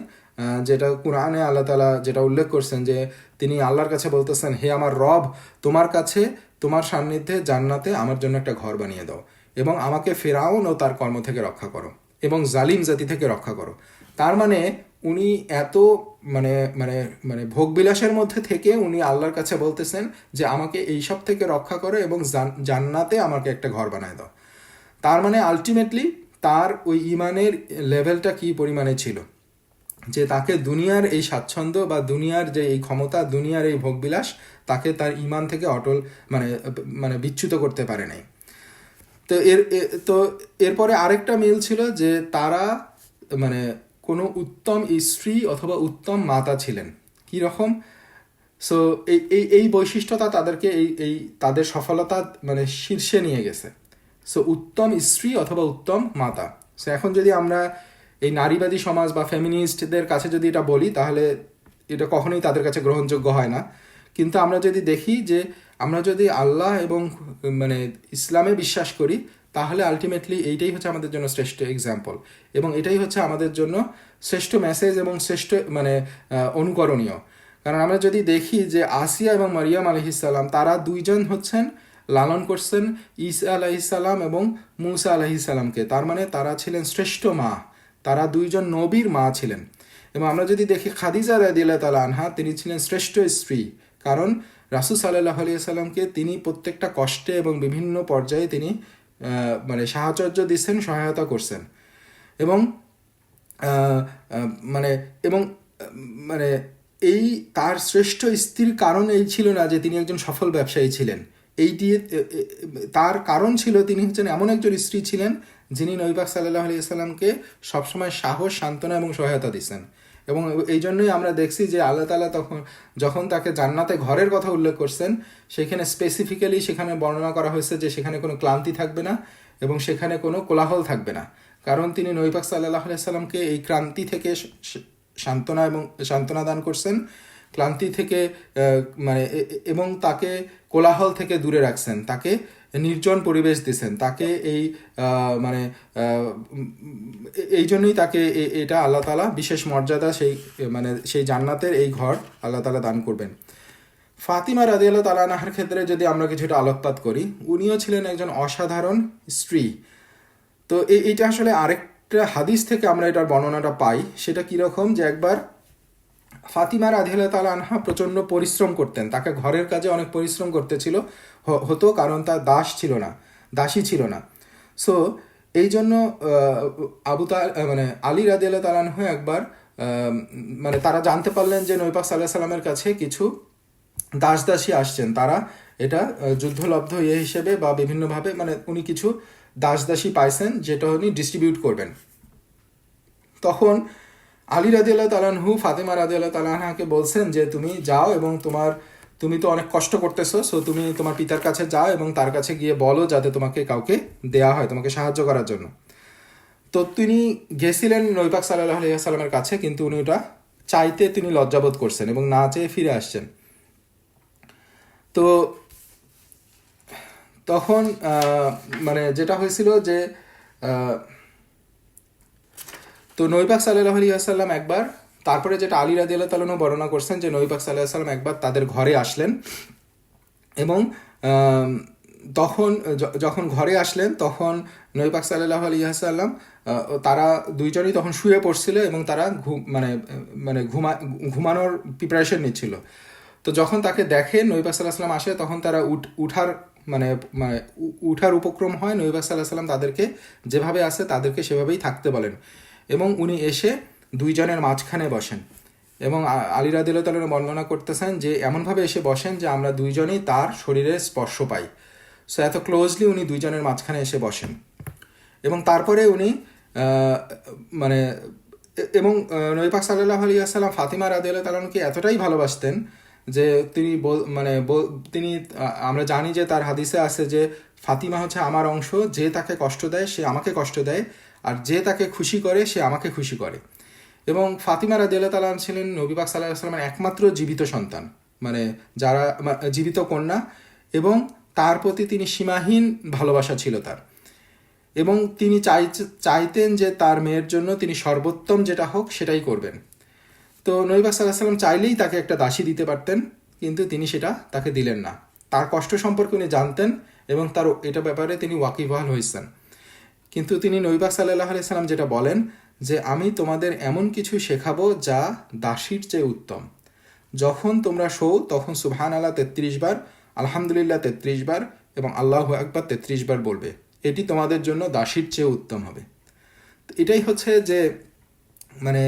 যেটা কুরআনে আল্লাহ তাআলা যেটা উল্লেখ করছেন, যে তিনি আল্লাহর কাছে বলতেছেন, হে আমার রব, তোমার কাছে তোমার সান্নিধ্যে জান্নাতে আমার জন্য একটা ঘর বানিয়ে দাও, এবং আমাকে ফেরাউন ও তার কর্ম থেকে রক্ষা করো, এবং জালিম জাতি থেকে রক্ষা করো। তার মানে উনি এত মানে মানে মানে ভোগবিলাসের মধ্যে থেকে উনি আল্লাহর কাছে বলতেছেন যে আমাকে এইসব থেকে রক্ষা করো এবং জান্নাতে আমাকে একটা ঘর বানায় দাও। তার মানে আলটিমেটলি তার ওই ঈমানের লেভেলটা কি পরিমাণে ছিল, যে তাকে দুনিয়ার এই স্বাচ্ছন্দ্য বা দুনিয়ার যে এই ক্ষমতা, দুনিয়ার এই ভোগবিলাস তাকে তার ঈমান থেকে অটল মানে মানে বিচ্যুত করতে পারে নাই। তো এরপরে আরেকটা মিল ছিল যে তারা মানে কোনো উত্তম স্ত্রী অথবা উত্তম মাতা ছিলেন। কি রকম? সো এই বৈশিষ্ট্যতা তাদেরকে এই তাদের সফলতা মানে শীর্ষে নিয়ে গেছে। সো উত্তম স্ত্রী অথবা উত্তম মাতা। সো এখন যদি আমরা এই নারীবাদী সমাজ বা ফেমিনিস্টদের কাছে যদি এটা বলি, তাহলে এটা কখনোই তাদের কাছে গ্রহণযোগ্য হয় না। কিন্তু আমরা যদি দেখি যে আমরা যদি আল্লাহ এবং মানে ইসলামে বিশ্বাস করি, তাহলে আলটিমেটলি এইটাই হচ্ছে আমাদের জন্য শ্রেষ্ঠ এক্সাম্পল, এবং এটাই হচ্ছে আমাদের জন্য শ্রেষ্ঠ মেসেজ এবং শ্রেষ্ঠ মানে অনুকরণীয়। কারণ আমরা যদি দেখি যে আসিয়া এবং মারিয়াম আলহিসাল্লাম তারা দুইজন হচ্ছেন লালন করছেন ঈসা আলাইহিসাল্লাম এবং মুসা আলাইহিসাল্লামকে, তার মানে তারা ছিলেন শ্রেষ্ঠ মা, তারা দুইজন নবীর মা ছিলেন। এবং আমরা যদি দেখি খাদিজা রাদিয়াল্লাহু তাআলা আনহা, তিনি ছিলেন শ্রেষ্ঠ স্ত্রী, কারণ রাসূল সাল্লাল্লাহু আলাইহি সাল্লামকে তিনি প্রত্যেকটা কষ্টে এবং বিভিন্ন পর্যায়ে তিনি মানে সাহচর্য দিচ্ছেন, সহায়তা করছেন। এবং মানে এবং মানে এই তার শ্রেষ্ঠ স্ত্রীর কারণ এই ছিল না যে তিনি একজন সফল ব্যবসায়ী ছিলেন, এইটি তার কারণ ছিল তিনি হচ্ছেন এমন একজন স্ত্রী ছিলেন যিনি নবী পাক সাল্লাল্লাহু আলাইহি সাল্লামকে সবসময় সাহস, সান্ত্বনা এবং সহায়তা দিচ্ছেন। এবং এই জন্যই আমরা দেখছি যে আল্লাহ তাআলা যখন তাকে জান্নাতে ঘরের কথা উল্লেখ করছেন, সেখানে স্পেসিফিক্যালি সেখানে বর্ণনা করা হয়েছে যে সেখানে কোনো ক্লান্তি থাকবে না এবং সেখানে কোনো কোলাহল থাকবে না, কারণ তিনি নবী পাক সাল্লাল্লাহু আলাইহি সাল্লামকে এই ক্লান্তি থেকে সান্ত্বনা দান করছেন, ক্লান্তি থেকে মানে এবং তাকে কোলাহল থেকে দূরে রাখছেন, তাকে নির্জন পরিবেশ দিয়েছেন, তাকে এই মানে এই জন্যই তাকে এটা আল্লাহ তাআলা বিশেষ মর্যাদা মানে সেই জান্নাতের এই ঘর আল্লাহ তাআলা দান করবেন। ফাতিমা রাদিয়াল্লাহু তাআলা আনহার ক্ষেত্রে যদি আমরা কিছুটা আলোকপাত করি, উনিও ছিলেন একজন অসাধারণ স্ত্রী। তো এইটা আসলে আরেকটা হাদিস থেকে আমরা এটার বর্ণনাটা পাই। সেটা কীরকম, যে একবার ফাতিমা রাদিয়াল্লাহু তাআলা আনহা প্রচণ্ড পরিশ্রম করতেন, তাকে ঘরের কাজে অনেক পরিশ্রম করতে হতো, কারণ তার দাসী ছিল না। সো এই জন্য মানে আলী রাদিয়াল্লাহু তাআলা আনহু একবার মানে তারা জানতে পারলেন যে নবী পাক সাল্লাল্লাহু আলাইহি সাল্লামের কাছে কিছু দাসী আসছেন, তারা এটা যুদ্ধলব্ধ হিসেবে বা বিভিন্নভাবে মানে উনি কিছু দাসী পাইছেন যেটা উনি ডিস্ট্রিবিউট করবেন। তখন আলী রাদিয়াল্লাহু তাআলা আনহু ফাতিমা রাদিয়াল্লাহু তাআলা আনহাকে বলছেন যে তুমি যাও এবং তুমি তো অনেক কষ্ট করতেছো, সো তুমি তোমার পিতার কাছে যাও এবং তার কাছে গিয়ে বলো যাতে তোমাকে কাউকে দেয়া হয় তোমাকে সাহায্য করার জন্য। তো তিনি গেছিলেন নবী পাক সাল্লাল্লাহু আলাইহি ওয়াসাল্লামের কাছে, কিন্তু উনি ওটা চাইতে তিনি লজ্জাবোধ করছেন এবং না চেয়ে ফিরে আসছেন। তো তখন মানে যেটা হয়েছিল যে তো নবী পাক সাল্লাল্লাহু আলাইহি ওয়াসাল্লাম একবার, তারপরে যেটা আলী রাদিয়াল্লাহু তাআলা আনহু বর্ণনা করছেন যে নবী পাক সাল্লাল্লাহু আলাইহি ওয়াসাল্লাম একবার তাদের ঘরে আসলেন এবং তখন যখন ঘরে আসলেন তখন নবী পাক সাল্লাল্লাহু আলাইহি ওয়াসাল্লাম তারা দুইজনই তখন শুয়ে পড়ছিল এবং তারা ঘুমানোর প্রিপারেশন নিচ্ছিল। তো যখন তাকে দেখে নবী পাক সাল্লাল্লাহু আলাইহি ওয়াসাল্লাম আসে, তখন তারা উঠার উপক্রম হয়। নবী পাক সাল্লাল্লাহু আলাইহি ওয়াসাল্লাম তাদেরকে যেভাবে আছে তাদেরকে সেভাবেই থাকতে বলেন এবং উনি এসে দুইজনের মাঝখানে বসেন এবং আলী রাদিয়াল্লাহু তাআলা বর্ণনা করতেছেন যে এমনভাবে এসে বসেন যে আমরা দুইজনেই তার শরীরে স্পর্শ পাই। সো এত ক্লোজলি উনি দুইজনের মাঝখানে এসে বসেন এবং তারপরে উনি মানে এবং নবী পাক সাল্লাল্লাহু আলাইহি ওয়াসাল্লাম ফাতিমা রাদিয়াল্লাহু তাআলাকে এতটাই ভালোবাসতেন যে তিনি আমরা জানি যে তার হাদিসে আছে যে ফাতিমা হচ্ছে আমার অংশ, যে তাকে কষ্ট দেয় সে আমাকে কষ্ট দেয়, আর যে তাকে খুশি করে সে আমাকে খুশি করে। এবং ফাতিমা রাদিয়াল্লাহু তাআলা ছিলেন নবী পাক সাল্লাল্লাহু আলাইহি ওয়াসাল্লামের একমাত্র জীবিত সন্তান, মানে যারা জীবিত কন্যা, এবং তার প্রতি তিনি সীমাহীন ভালোবাসা ছিল তার, এবং তিনি চাইতেন যে তার মেয়ের জন্য তিনি সর্বোত্তম যেটা হোক সেটাই করবেন। তো নবী পাক সাল্লাল্লাহু আলাইহি ওয়াসাল্লাম চাইলেই তাকে একটা দাসী দিতে পারতেন, কিন্তু তিনি সেটা তাকে দিলেন না। তার কষ্ট সম্পর্কে উনি জানতেন এবং তার এটা ব্যাপারে তিনি ওয়াকিবহাল হয়েছেন, কিন্তু তিনি নবী পাক সাল্লাল্লাহু আলাইহি ওয়াসাল্লাম যেটা বলেন যে আমি তোমাদের এমন কিছু শেখাবো যা দাসীর চেয়ে উত্তম। যখন তোমরা শো তখন সুবহানাল্লাহ 33 বার, আলহামদুলিল্লাহ 33 বার এবং আল্লাহু আকবার 33 বার বলবে, এটি তোমাদের জন্য দাসীর চেয়ে উত্তম হবে। এটাই হচ্ছে যে মানে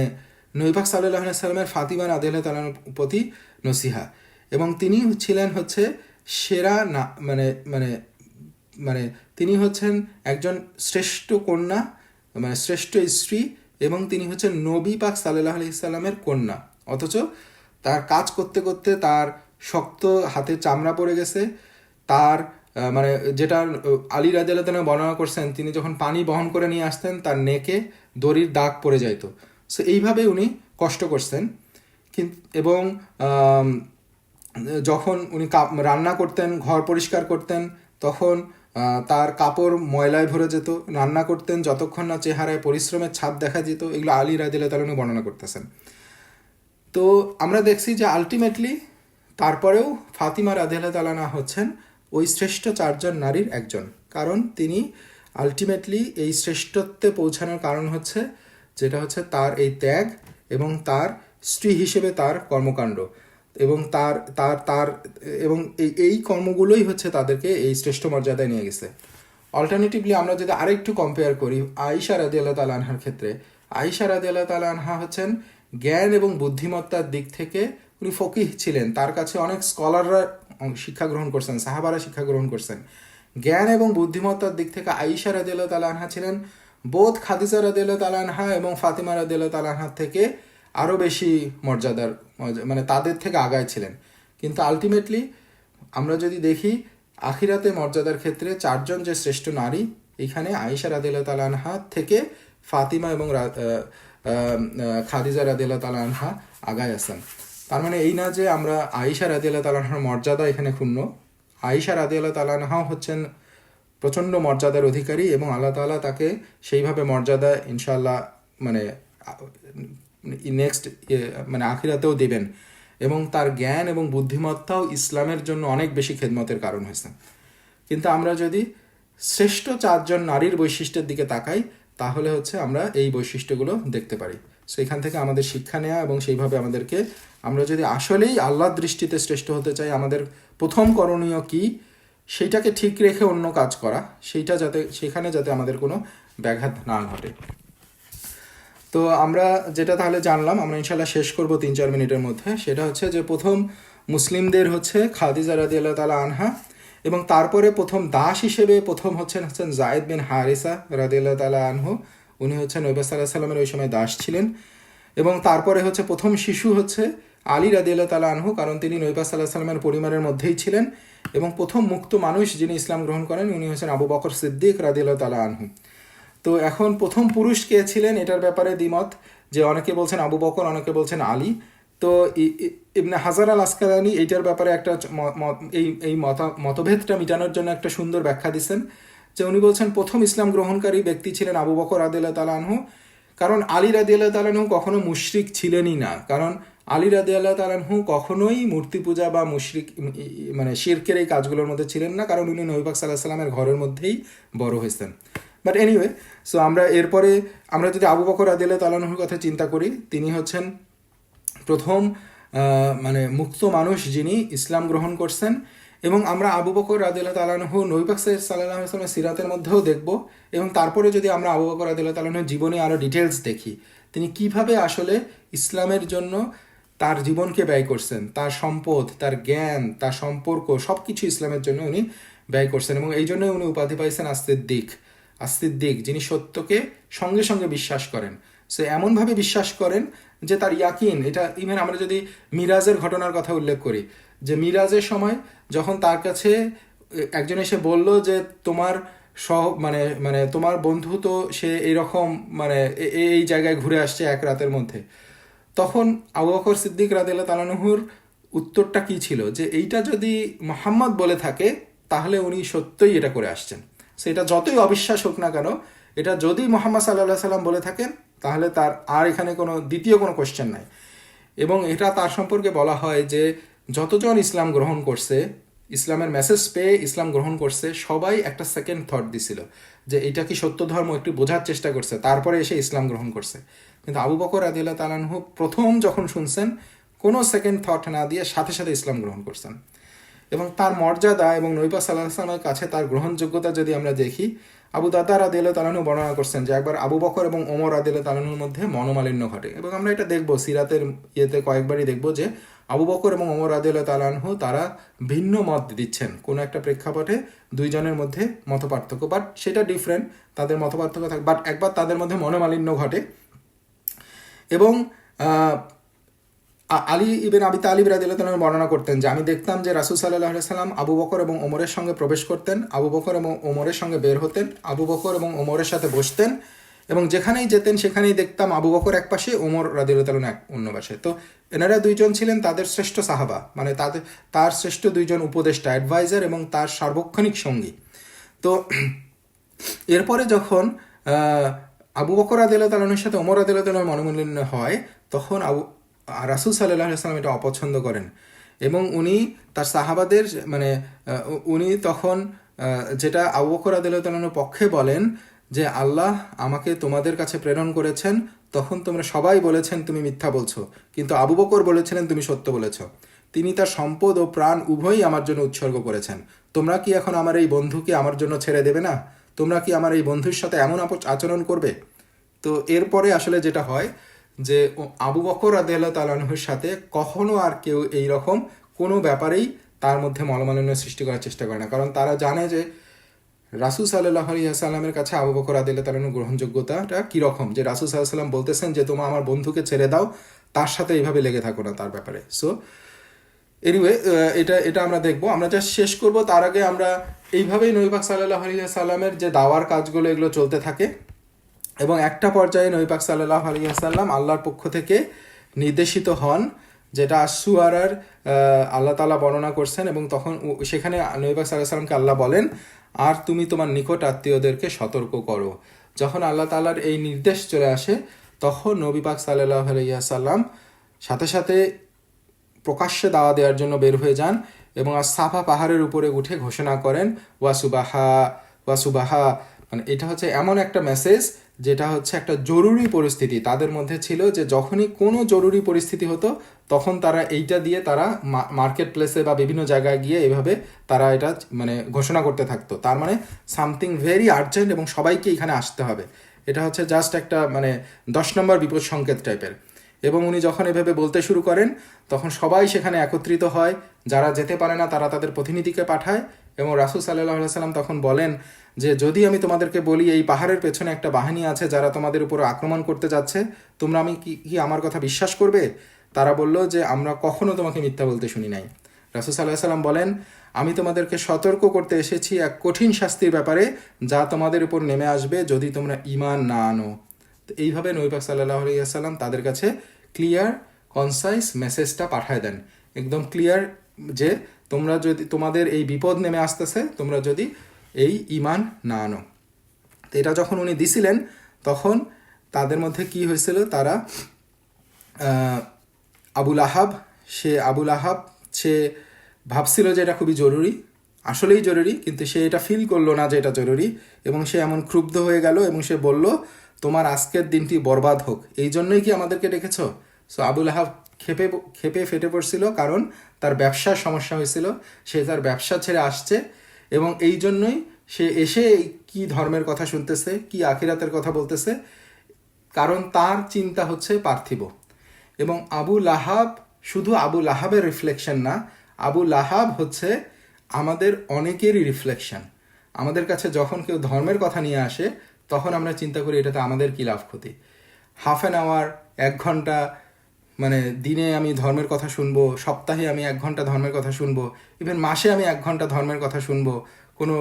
নবী পাক সাল্লাল্লাহু আলাইহি ওয়াসাল্লামের ফাতিমা রাদিয়াল্লাহু তাআলার প্রতি নসিহা। এবং তিনি ছিলেন হচ্ছে সেরা না মানে মানে মানে তিনি হচ্ছেন একজন শ্রেষ্ঠ কন্যা, মানে শ্রেষ্ঠ স্ত্রী, এবং তিনি হচ্ছেন নবী পাক সাল্লাল্লাহু আলাইহি ওয়াসাল্লামের কন্যা, অথচ তার কাজ করতে করতে তার শক্ত হাতে চামড়া পড়ে গেছে। তার মানে যেটা আলী রাদিয়াল্লাহু তাআলা বর্ণনা করছেন, তিনি যখন পানি বহন করে নিয়ে আসতেন তার নেকে দড়ির দাগ পড়ে যাইত। সো এইভাবে উনি কষ্ট করছেন। এবং যখন উনি রান্না করতেন, ঘর পরিষ্কার করতেন, তখন তার কাপড় ময়লায় ভরে যেত, রান্না করতেন যতক্ষণ না চেহারায় পরিশ্রমের ছাপ দেখা যেত। এগুলো আলী রাদিয়াল্লাহু তাআলা আনহু বর্ণনা করতেছেন। তো আমরা দেখছি যে আলটিমেটলি তারপরেও ফাতিমা রাদিয়াল্লাহু তাআলা আনহা হচ্ছেন ওই শ্রেষ্ঠ 4জন নারীর একজন, কারণ তিনি আলটিমেটলি এই শ্রেষ্ঠত্বে পৌঁছানোর কারণ হচ্ছে যেটা হচ্ছে তার এই ত্যাগ এবং তার স্ত্রী হিসেবে তার কর্মকাণ্ড এবং তার তার তার এবং এই কর্মগুলোই হচ্ছে তাদেরকে এই শ্রেষ্ঠ মর্যাদায় নিয়ে গেছে। অল্টারনেটিভলি আমরা যদি আরেকটু কম্পেয়ার করি আয়েশা রাদিয়াল্লাহু তাআলা আনহার ক্ষেত্রে, আয়েশা রাদিয়াল্লাহু তাআলা আনহা হচ্ছেন জ্ঞান এবং বুদ্ধিমত্তার দিক থেকে উনি ফকিহ ছিলেন, তার কাছে অনেক স্কলাররা শিক্ষা গ্রহণ করছেন, সাহাবারা শিক্ষা গ্রহণ করছেন। জ্ঞান এবং বুদ্ধিমত্তার দিক থেকে আয়েশা রাদিয়াল্লাহু তাআলা আনহা ছিলেন বোধ খাদিজা রাদিয়াল্লাহু তাআলা আনহা এবং ফাতিমা রাদিয়াল্লাহু তাআলা আনহার থেকে আরও বেশি মর্যাদার, মানে তাদের থেকে আগায় ছিলেন। কিন্তু আলটিমেটলি আমরা যদি দেখি আখিরাতে মর্যাদার ক্ষেত্রে 4জন যে শ্রেষ্ঠ নারী, এখানে আয়েশা রাদিয়াল্লাহু তাআলা আনহা থেকে ফাতিমা এবং খাদিজা রাদিয়াল্লাহু তাআলা আনহা আগায় আছেন। তার মানে এই না যে আমরা আয়েশা রাদিয়াল্লাহু তাআলা আনহার মর্যাদা এখানে ক্ষুণ্ণ, আয়েশা রাদিয়াল্লাহু তাআলা আনহাও হচ্ছেন প্রচণ্ড মর্যাদার অধিকারী এবং আল্লাহ তাআলা তাকে সেইভাবে মর্যাদা ইনশাআল্লাহ মানে নেক্সট মানে আখিরাতেও দিবেন। এবং তার জ্ঞান এবং বুদ্ধিমত্তাও ইসলামের জন্য অনেক বেশি খেদমতের কারণ হয়েছে। কিন্তু আমরা যদি শ্রেষ্ঠ 4জন নারীর বৈশিষ্ট্যের দিকে তাকাই তাহলে হচ্ছে আমরা এই বৈশিষ্ট্যগুলো দেখতে পারি। সো এখান থেকে আমাদের শিক্ষা নেওয়া এবং সেইভাবে আমাদেরকে, আমরা যদি আসলেই আল্লাহর দৃষ্টিতে শ্রেষ্ঠ হতে চাই, আমাদের প্রথম করণীয় কি সেইটাকে ঠিক রেখে অন্য কাজ করা, সেখানে যাতে আমাদের কোনো ব্যাঘাত না ঘটে। তো আমরা যেটা তাহলে জানলাম, আমরা ইনশাল্লাহ শেষ করব 3-4 মিনিটের মধ্যে, সেটা হচ্ছে যে প্রথম মুসলিমদের হচ্ছে খাদিজা রাদিয়াল্লাহু তাআলা আনহা, এবং তারপরে প্রথম দাস হিসেবে প্রথম হচ্ছেন জায়েদ বিন হারিসা রাদিয়াল্লাহু তাআলা আনহু, উনি হচ্ছেন নবী সাল্লাল্লাহু আলাইহি সাল্লামের ওই সময় দাস ছিলেন। এবং তারপরে হচ্ছে প্রথম শিশু হচ্ছে আলী রাদিয়াল্লাহু তাআলা আনহু, কারণ তিনি নবী সাল্লাল্লাহু আলাইহি সাল্লামের পরিবারের মধ্যেই ছিলেন। এবং প্রথম মুক্ত মানুষ যিনি ইসলাম গ্রহণ করেন উনি হচ্ছেন আবু বকর সিদ্দিক রাদিয়াল্লাহু তাআলা আনহু। তো এখন প্রথম পুরুষ কে ছিলেন এটার ব্যাপারে দ্বিমত, যে অনেকে বলছেন আবু বকর, অনেকে বলছেন আলী। তো ইবনে হাজার আল আসকালানি এইটার ব্যাপারে একটা এই মতভেদটা মিটানোর জন্য একটা সুন্দর ব্যাখ্যা দিচ্ছেন, যে উনি বলছেন প্রথম ইসলাম গ্রহণকারী ব্যক্তি ছিলেন আবু বকর রাদিয়াল্লাহু তাআলা আনহু, কারণ আলী রাদিয়াল্লাহু তাআলা আনহু কখনো মুশরিক ছিলেনই না। কারণ আলী রাদিয়াল্লাহু তাআলা আনহু কখনোই মূর্তি পূজা বা মুশরিক মানে শিরকের এই কাজগুলোর মধ্যে ছিলেন না, কারণ উনি নবী পাক সাল্লাল্লাহু আলাইহি সাল্লামের ঘরের মধ্যেই বড় হয়েছেন। বাট এনিওয়ে, সো আমরা এরপরে আমরা যদি আবু বকর রাদিয়াল্লাহু তাআলা আনহুর কথা চিন্তা করি, তিনি হচ্ছেন প্রথম মানে মুক্ত মানুষ যিনি ইসলাম গ্রহণ করছেন। এবং আমরা আবু বকর রাদিয়াল্লাহু তাআলা আনহু নবী পাক সাল্লাল্লাহু আলাইহি ওয়াসাল্লামের সিরাতের মধ্যেও দেখব। এবং তারপরে যদি আমরা আবু বকর রাদিয়াল্লাহু তাআলা আনহুর জীবনে আরও ডিটেলস দেখি, তিনি কিভাবে আসলে ইসলামের জন্য তার জীবনকে ব্যয় করছেন, তার সম্পদ, তার জ্ঞান, তার সম্পর্ক সব কিছু ইসলামের জন্য উনি ব্যয় করছেন। এবং এই জন্য উনি উপাধি পাইছেন আস-সিদ্দিক, যিনি সত্যকে সঙ্গে সঙ্গে বিশ্বাস করেন। সে এমনভাবে বিশ্বাস করেন যে তার ইয়াকিন, এটা ইভেন আমরা যদি মিরাজের ঘটনার কথা উল্লেখ করি, যে মিরাজের সময় যখন তার কাছে একজন এসে বলল যে তোমার মানে তোমার বন্ধু তো সে এইরকম মানে এই জায়গায় ঘুরে আসছে এক রাতের মধ্যে, তখন আবু বকর সিদ্দিক রাদিয়াল্লাহু তাআলা আনহুর উত্তরটা কি ছিল, যে এইটা যদি মুহাম্মদ বলে থাকে তাহলে উনি সত্যই এটা করে আসছেন। সো এটা যতই অবিশ্বাস হোক না কেন, এটা যদি মুহাম্মদ সাল্লাল্লাহু আলাইহি সাল্লাম বলে থাকেন তাহলে তার আর এখানে কোনো দ্বিতীয় কোনো কোশ্চেন নাই। এবং এটা তার সম্পর্কে বলা হয় যে যতজন ইসলাম গ্রহণ করছে, ইসলামের মেসেজ পেয়ে ইসলাম গ্রহণ করছে, সবাই একটা সেকেন্ড থট দিছিল যে এটা কি সত্য ধর্ম, একটু বোঝার চেষ্টা করছে, তারপরে এসে ইসলাম গ্রহণ করছে। কিন্তু আবু বকর রাদিয়াল্লাহু তাআলা আনহু প্রথম যখন শুনছেন, কোনো সেকেন্ড থট না দিয়ে সাথে সাথে ইসলাম গ্রহণ করছেন। এবং তার মর্যাদা এবং নবী পাক সাল্লাল্লাহু আলাইহি ওয়াসাল্লামের কাছে তার গ্রহণযোগ্যতা যদি আমরা দেখি, আবু দারদা রাদিয়াল্লাহু তাআলা আনহু বর্ণনা করছেন যে একবার আবু বকর এবং ওমর রাদিয়াল্লাহু তাআলা আনহুর মধ্যে মনোমালিন্য ঘটে। এবং আমরা এটা দেখব সিরাতের ইয়েতে কয়েকবারই দেখব যে আবু বকর এবং ওমর রাদিয়াল্লাহু তাআলা আনহু তারা ভিন্ন মত দিচ্ছেন কোনো একটা প্রেক্ষাপটে, দুইজনের মধ্যে মতপার্থক্য, বাট সেটা ডিফারেন্ট, তাদের মতপার্থক্য থাকে, বাট একবার তাদের মধ্যে মনোমালিন্য ঘটে। এবং আলী ইবনে আবি তালিব রাদিয়াল্লাহু তাআলা বর্ণনা করতেন যে আমি দেখতাম যে রাসূল সাল্লাল্লাহু আলাইহি সাল্লাম আবু বকর এবং ওমরের সঙ্গে প্রবেশ করতেন, আবু বকর এবং ওমরের সঙ্গে বের হতেন, আবু বকর এবং ওমরের সাথে বসতেন, এবং যেখানেই যেতেন সেখানেই দেখতাম আবু বকর এক পাশে, ওমর রাদিয়াল্লাহু তাআলা অন্য পাশে। তো এনারা দুইজন ছিলেন তাদের শ্রেষ্ঠ সাহাবা, মানে তার শ্রেষ্ঠ দুইজন উপদেষ্টা, অ্যাডভাইজার এবং তার সার্বক্ষণিক সঙ্গী। তো এরপরে যখন আবু বকর রাদিয়াল্লাহু তাআলার সাথে ওমর রাদিয়াল্লাহু তাআলার মনোমালিন্য হয়, তখন রাসূল সাল্লাল্লাহু আলাইহি ওয়াসাল্লাম এটা অপছন্দ করেন এবং উনি তার সাহাবাদের মানে উনি তখন যেটা আবু বকর রাদিয়াল্লাহু তাআলার পক্ষে বলেন যে আল্লাহ আমাকে তোমাদের কাছে প্রেরণ করেছেন, তখন তোমরা সবাই বলেছেন তুমি মিথ্যা বলছো, কিন্তু আবু বকর বলেছিলেন তুমি সত্য বলেছ। তিনি তার সম্পদ ও প্রাণ উভয়ই আমার জন্য উৎসর্গ করেছেন। তোমরা কি এখন আমার এই বন্ধুকে আমার জন্য ছেড়ে দেবে না? তোমরা কি আমার এই বন্ধুর সাথে এমন আচরণ করবে? তো এরপরে আসলে যেটা হয় যে আবু বকর রাদিয়াল্লাহু তাআলা আনহুর সাথে কখনো আর কেউ এই রকম কোনো ব্যাপারেই তার মধ্যে মনোমালিন্য সৃষ্টি করার চেষ্টা করে না, কারণ তারা জানে যে রাসূল সাল্লাল্লাহু আলাইহি ওয়াসাল্লামের কাছে আবু বকর রাদিয়াল্লাহু তাআলার গ্রহণযোগ্যতাটা কীরকম, যে রাসূল সাল্লাল্লাহু আলাইহি ওয়াসাল্লাম বলতেছেন যে তোমরা আমার বন্ধুকে ছেড়ে দাও, তার সাথে এইভাবে লেগে থাকো না তার ব্যাপারে। সো এনিওয়ে এটা আমরা দেখবো। আমরা যা শেষ করব তার আগে আমরা এইভাবেই নবী পাক সাল্লাল্লাহু আলাইহি ওয়াসাল্লামের যে দাওয়ার কাজগুলো এগুলো চলতে থাকে এবং একটা পর্যায়ে নবী পাক সাল্লাল্লাহু আলাইহি ওয়াসাল্লাম আল্লাহর পক্ষ থেকে নির্দেশিত হন, যেটা সুয়ারার আল্লাহ তাআলা বর্ণনা করছেন, এবং তখন সেখানে নবী পাক সাল্লাল্লাহু আলাইহি ওয়াসাল্লামকে আল্লাহ বলেন আর তুমি তোমার নিকট আত্মীয়দেরকে সতর্ক করো। যখন আল্লাহ তাআলার এই নির্দেশ চলে আসে তখন নবী পাক সাল্লাল্লাহু আলাইহি ওয়াসাল্লাম সাথে সাথে প্রকাশ্যে দাওয়া দেওয়ার জন্য বের হয়ে যান এবং সাফা পাহাড়ের উপরে উঠে ঘোষণা করেন ওয়াসুবাহা। মানে এটা হচ্ছে এমন একটা মেসেজ যেটা হচ্ছে একটা জরুরি পরিস্থিতি তাদের মধ্যে ছিল, যে যখনই কোনো জরুরি পরিস্থিতি হতো তখন তারা এইটা দিয়ে তারা মার্কেট প্লেসে বা বিভিন্ন জায়গায় গিয়ে এভাবে তারা এটা মানে ঘোষণা করতে থাকতো। তার মানে সামথিং ভেরি আর্জেন্ট এবং সবাইকে এখানে আসতে হবে। এটা হচ্ছে জাস্ট একটা মানে 10 নম্বর বিপদ সংকেত টাইপের। এবং উনি যখন এভাবে বলতে শুরু করেন তখন সবাই সেখানে একত্রিত হয়, যারা যেতে পারে না তারা তাদের প্রতিনিধিকে পাঠায় এবং রাসূল সাল্লাল্লাহু আলাইহি ওয়াসাল্লাম তখন বলেন যে যদি আমি তোমাদেরকে বলি এই পাহাড়ের পেছনে একটা বাহিনী আছে যারা তোমাদের উপর আক্রমণ করতে যাচ্ছে, তোমরা কি আমার কথা বিশ্বাস করবে? তারা বলল যে আমরা কখনো তোমাকে মিথ্যা বলতে শুনি নাই। রাসূল সাল্লাল্লাহু আলাইহি ওয়াসাল্লাম বলেন আমি তোমাদেরকে সতর্ক করতে এসেছি এক কঠিন শাস্তির ব্যাপারে যা তোমাদের উপর নেমে আসবে যদি তোমরা ঈমান না আনো। তো এইভাবে নবী পাক সাল্লাল্লাহু আলাইহি ওয়াসাল্লাম তাদের কাছে ক্লিয়ার কনসাইজ মেসেজটা পাঠায় দেন, একদম ক্লিয়ার, যে তোমরা যদি তোমাদের এই বিপদ নেমে আসতেছে তোমরা যদি এই ঈমান না আনো। তো এটা যখন উনি দিছিলেন তখন তাদের মধ্যে কি হয়েছিল, তারা আবুল আহাব সে ভাবছিল যে এটা খুবই জরুরি, আসলেই জরুরি, কিন্তু সে এটা ফিল করলো না যে এটা জরুরি এবং সে এমন ক্ষুব্ধ হয়ে গেল এবং সে বলল তোমার আজকের দিনটি বরবাদ হোক, এই জন্যই কি আমাদেরকে ডেকেছ? সো আবুল আহাব খেপে ফেটে পড়ছিল, কারণ তার ব্যবসার সমস্যা হয়েছিল, সে তার ব্যবসা ছেড়ে আসছে এবং এই জন্যই সে এসে কি ধর্মের কথা শুনতেছে, কি আখিরাতের কথা বলতেছে, কারণ তার চিন্তা হচ্ছে পার্থিব। এবং আবু লাহাব শুধু আবু লাহাবের রিফ্লেকশন না, আবু লাহাব হচ্ছে আমাদের অনেকেরই রিফ্লেকশন। আমাদের কাছে যখন কেউ ধর্মের কথা নিয়ে আসে তখন আমরা চিন্তা করি এটাতে আমাদের কী লাভ ক্ষতি। হাফ অ্যান আওয়ার, 1 ঘন্টা, মানে দিনে আমি ধর্মের কথা শুনবো, সপ্তাহে আমি 1 ঘন্টা ধর্মের কথা শুনবো, ইভেন মাসে আমি 1 ঘন্টা ধর্মের কথা শুনবো, কোনো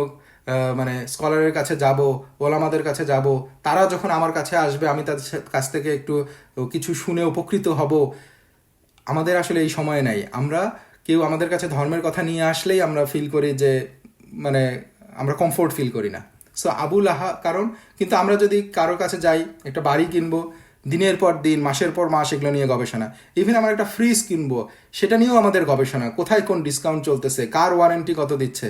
মানে স্কলারের কাছে যাব, ওলামাদের কাছে যাব, তারা যখন আমার কাছে আসবে আমি তাদের কাছ থেকে একটু কিছু শুনে উপকৃত হব। আমাদের আসলে এই সময় নাই। আমরা কেউ আমাদের কাছে ধর্মের কথা নিয়ে আসলেই আমরা ফিল করি যে মানে আমরা কমফোর্ট ফিল করি না। সো কারণ কিন্তু আমরা যদি কারোর কাছে যাই, একটা বাড়ি কিনবো, দিনের পর দিন, মাসের পর মাস এগুলো নিয়ে গবেষণা, ইভেন আমরা একটা ফ্রিজ কিনবো, সেটা নিয়েও আমাদের গবেষণা, কোথায় কোন ডিসকাউন্ট চলতেছে, কার ওয়ারেন্টি কত দিচ্ছে।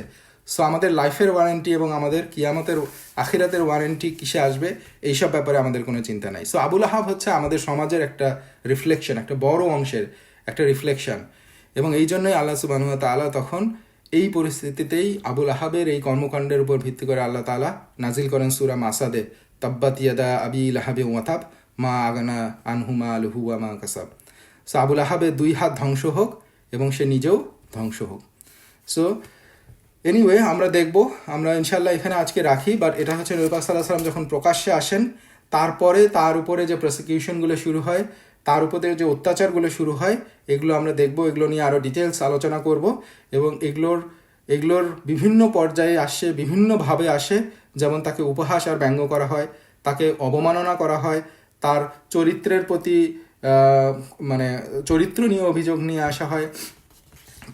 সো আমাদের লাইফের ওয়ারেন্টি এবং আমাদের কিয়ামতের আখিরাতের ওয়ারেন্টি কিসে আসবে এইসব ব্যাপারে আমাদের কোনো চিন্তা নাই। সো আবুল আহাব হচ্ছে আমাদের সমাজের একটা রিফ্লেকশন, একটা বড় অংশের একটা রিফ্লেকশন। এবং এই জন্যই আল্লাহ সুবহানাহু ওয়া তাআলা তখন এই পরিস্থিতিতেই আবুল আহাবের এই কর্মকাণ্ডের উপর ভিত্তি করে আল্লাহ তাআলা নাজিল করেন সূরা মাসাদে, তাব্বাত ইয়াদা আবি লাহাবিন ওয়া তাব মা আগনা আনহু মালুহু ওয়া মা কাসাব। সো আবুল আহাবের 2 হাত ধ্বংস হোক এবং সে নিজেও ধ্বংস হোক। সো এনিওয়ে আমরা দেখব, আমরা ইনশাল্লাহ এখানে আজকে রাখি। বাট এটা হচ্ছে নবী পাক সাল্লাল্লাহু আলাইহি ওয়াসাল্লাম যখন প্রকাশ্যে আসেন তারপরে তার উপরে যে প্রসিকিউশনগুলো শুরু হয়, তার উপরে যে অত্যাচারগুলো শুরু হয়, এগুলো আমরা দেখব, এগুলো নিয়ে আরও ডিটেলস আলোচনা করব। এবং এগুলোর বিভিন্ন পর্যায়ে আসে, বিভিন্নভাবে আসে, যেমন তাকে উপহাস আর ব্যঙ্গ করা হয়, তাকে অবমাননা করা হয়, তার চরিত্রের প্রতি মানে চরিত্র নিয়ে অভিযোগ নিয়ে আসা হয়,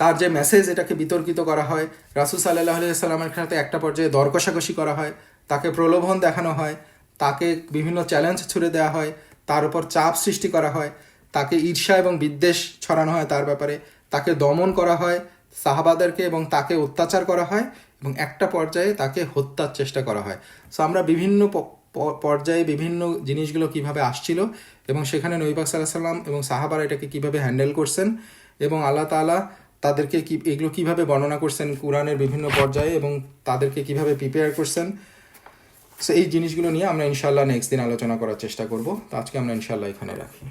তার যে মেসেজ এটাকে বিতর্কিত করা হয়, রাসূল সাল্লাল্লাহু আলাইহি সাল্লামের সাথে একটা পর্যায়ে দর কষাকষি করা হয়, তাকে প্রলোভন দেখানো হয়, তাকে বিভিন্ন চ্যালেঞ্জ ছুড়ে দেওয়া হয়, তার উপর চাপ সৃষ্টি করা হয়, তাকে ঈর্ষা এবং বিদ্বেষ ছড়ানো হয় তার ব্যাপারে, তাকে দমন করা হয় সাহাবাদেরকে এবং তাকে অত্যাচার করা হয় এবং একটা পর্যায়ে তাকে হত্যার চেষ্টা করা হয়। সো আমরা বিভিন্ন পর্যায়ে বিভিন্ন জিনিসগুলো কিভাবে আসছিল এবং সেখানে নবী পাক সাল্লাল্লাহু আলাইহি সাল্লাম এবং সাহাবারা এটাকে কিভাবে হ্যান্ডেল করছেন এবং আল্লাহ তাআলা তাদেরকে এগুলো কিভাবে বর্ণনা করছেন কোরআনের বিভিন্ন পর্যায়ে এবং তাদেরকে কিভাবে প্রিপেয়ার করছেন। সো এই জিনিসগুলো নিয়ে আমরা ইনশাআল্লাহ নেক্সট দিন আলোচনা করার চেষ্টা করব। তো আজকে আমরা ইনশাআল্লাহ এখানে রাখি।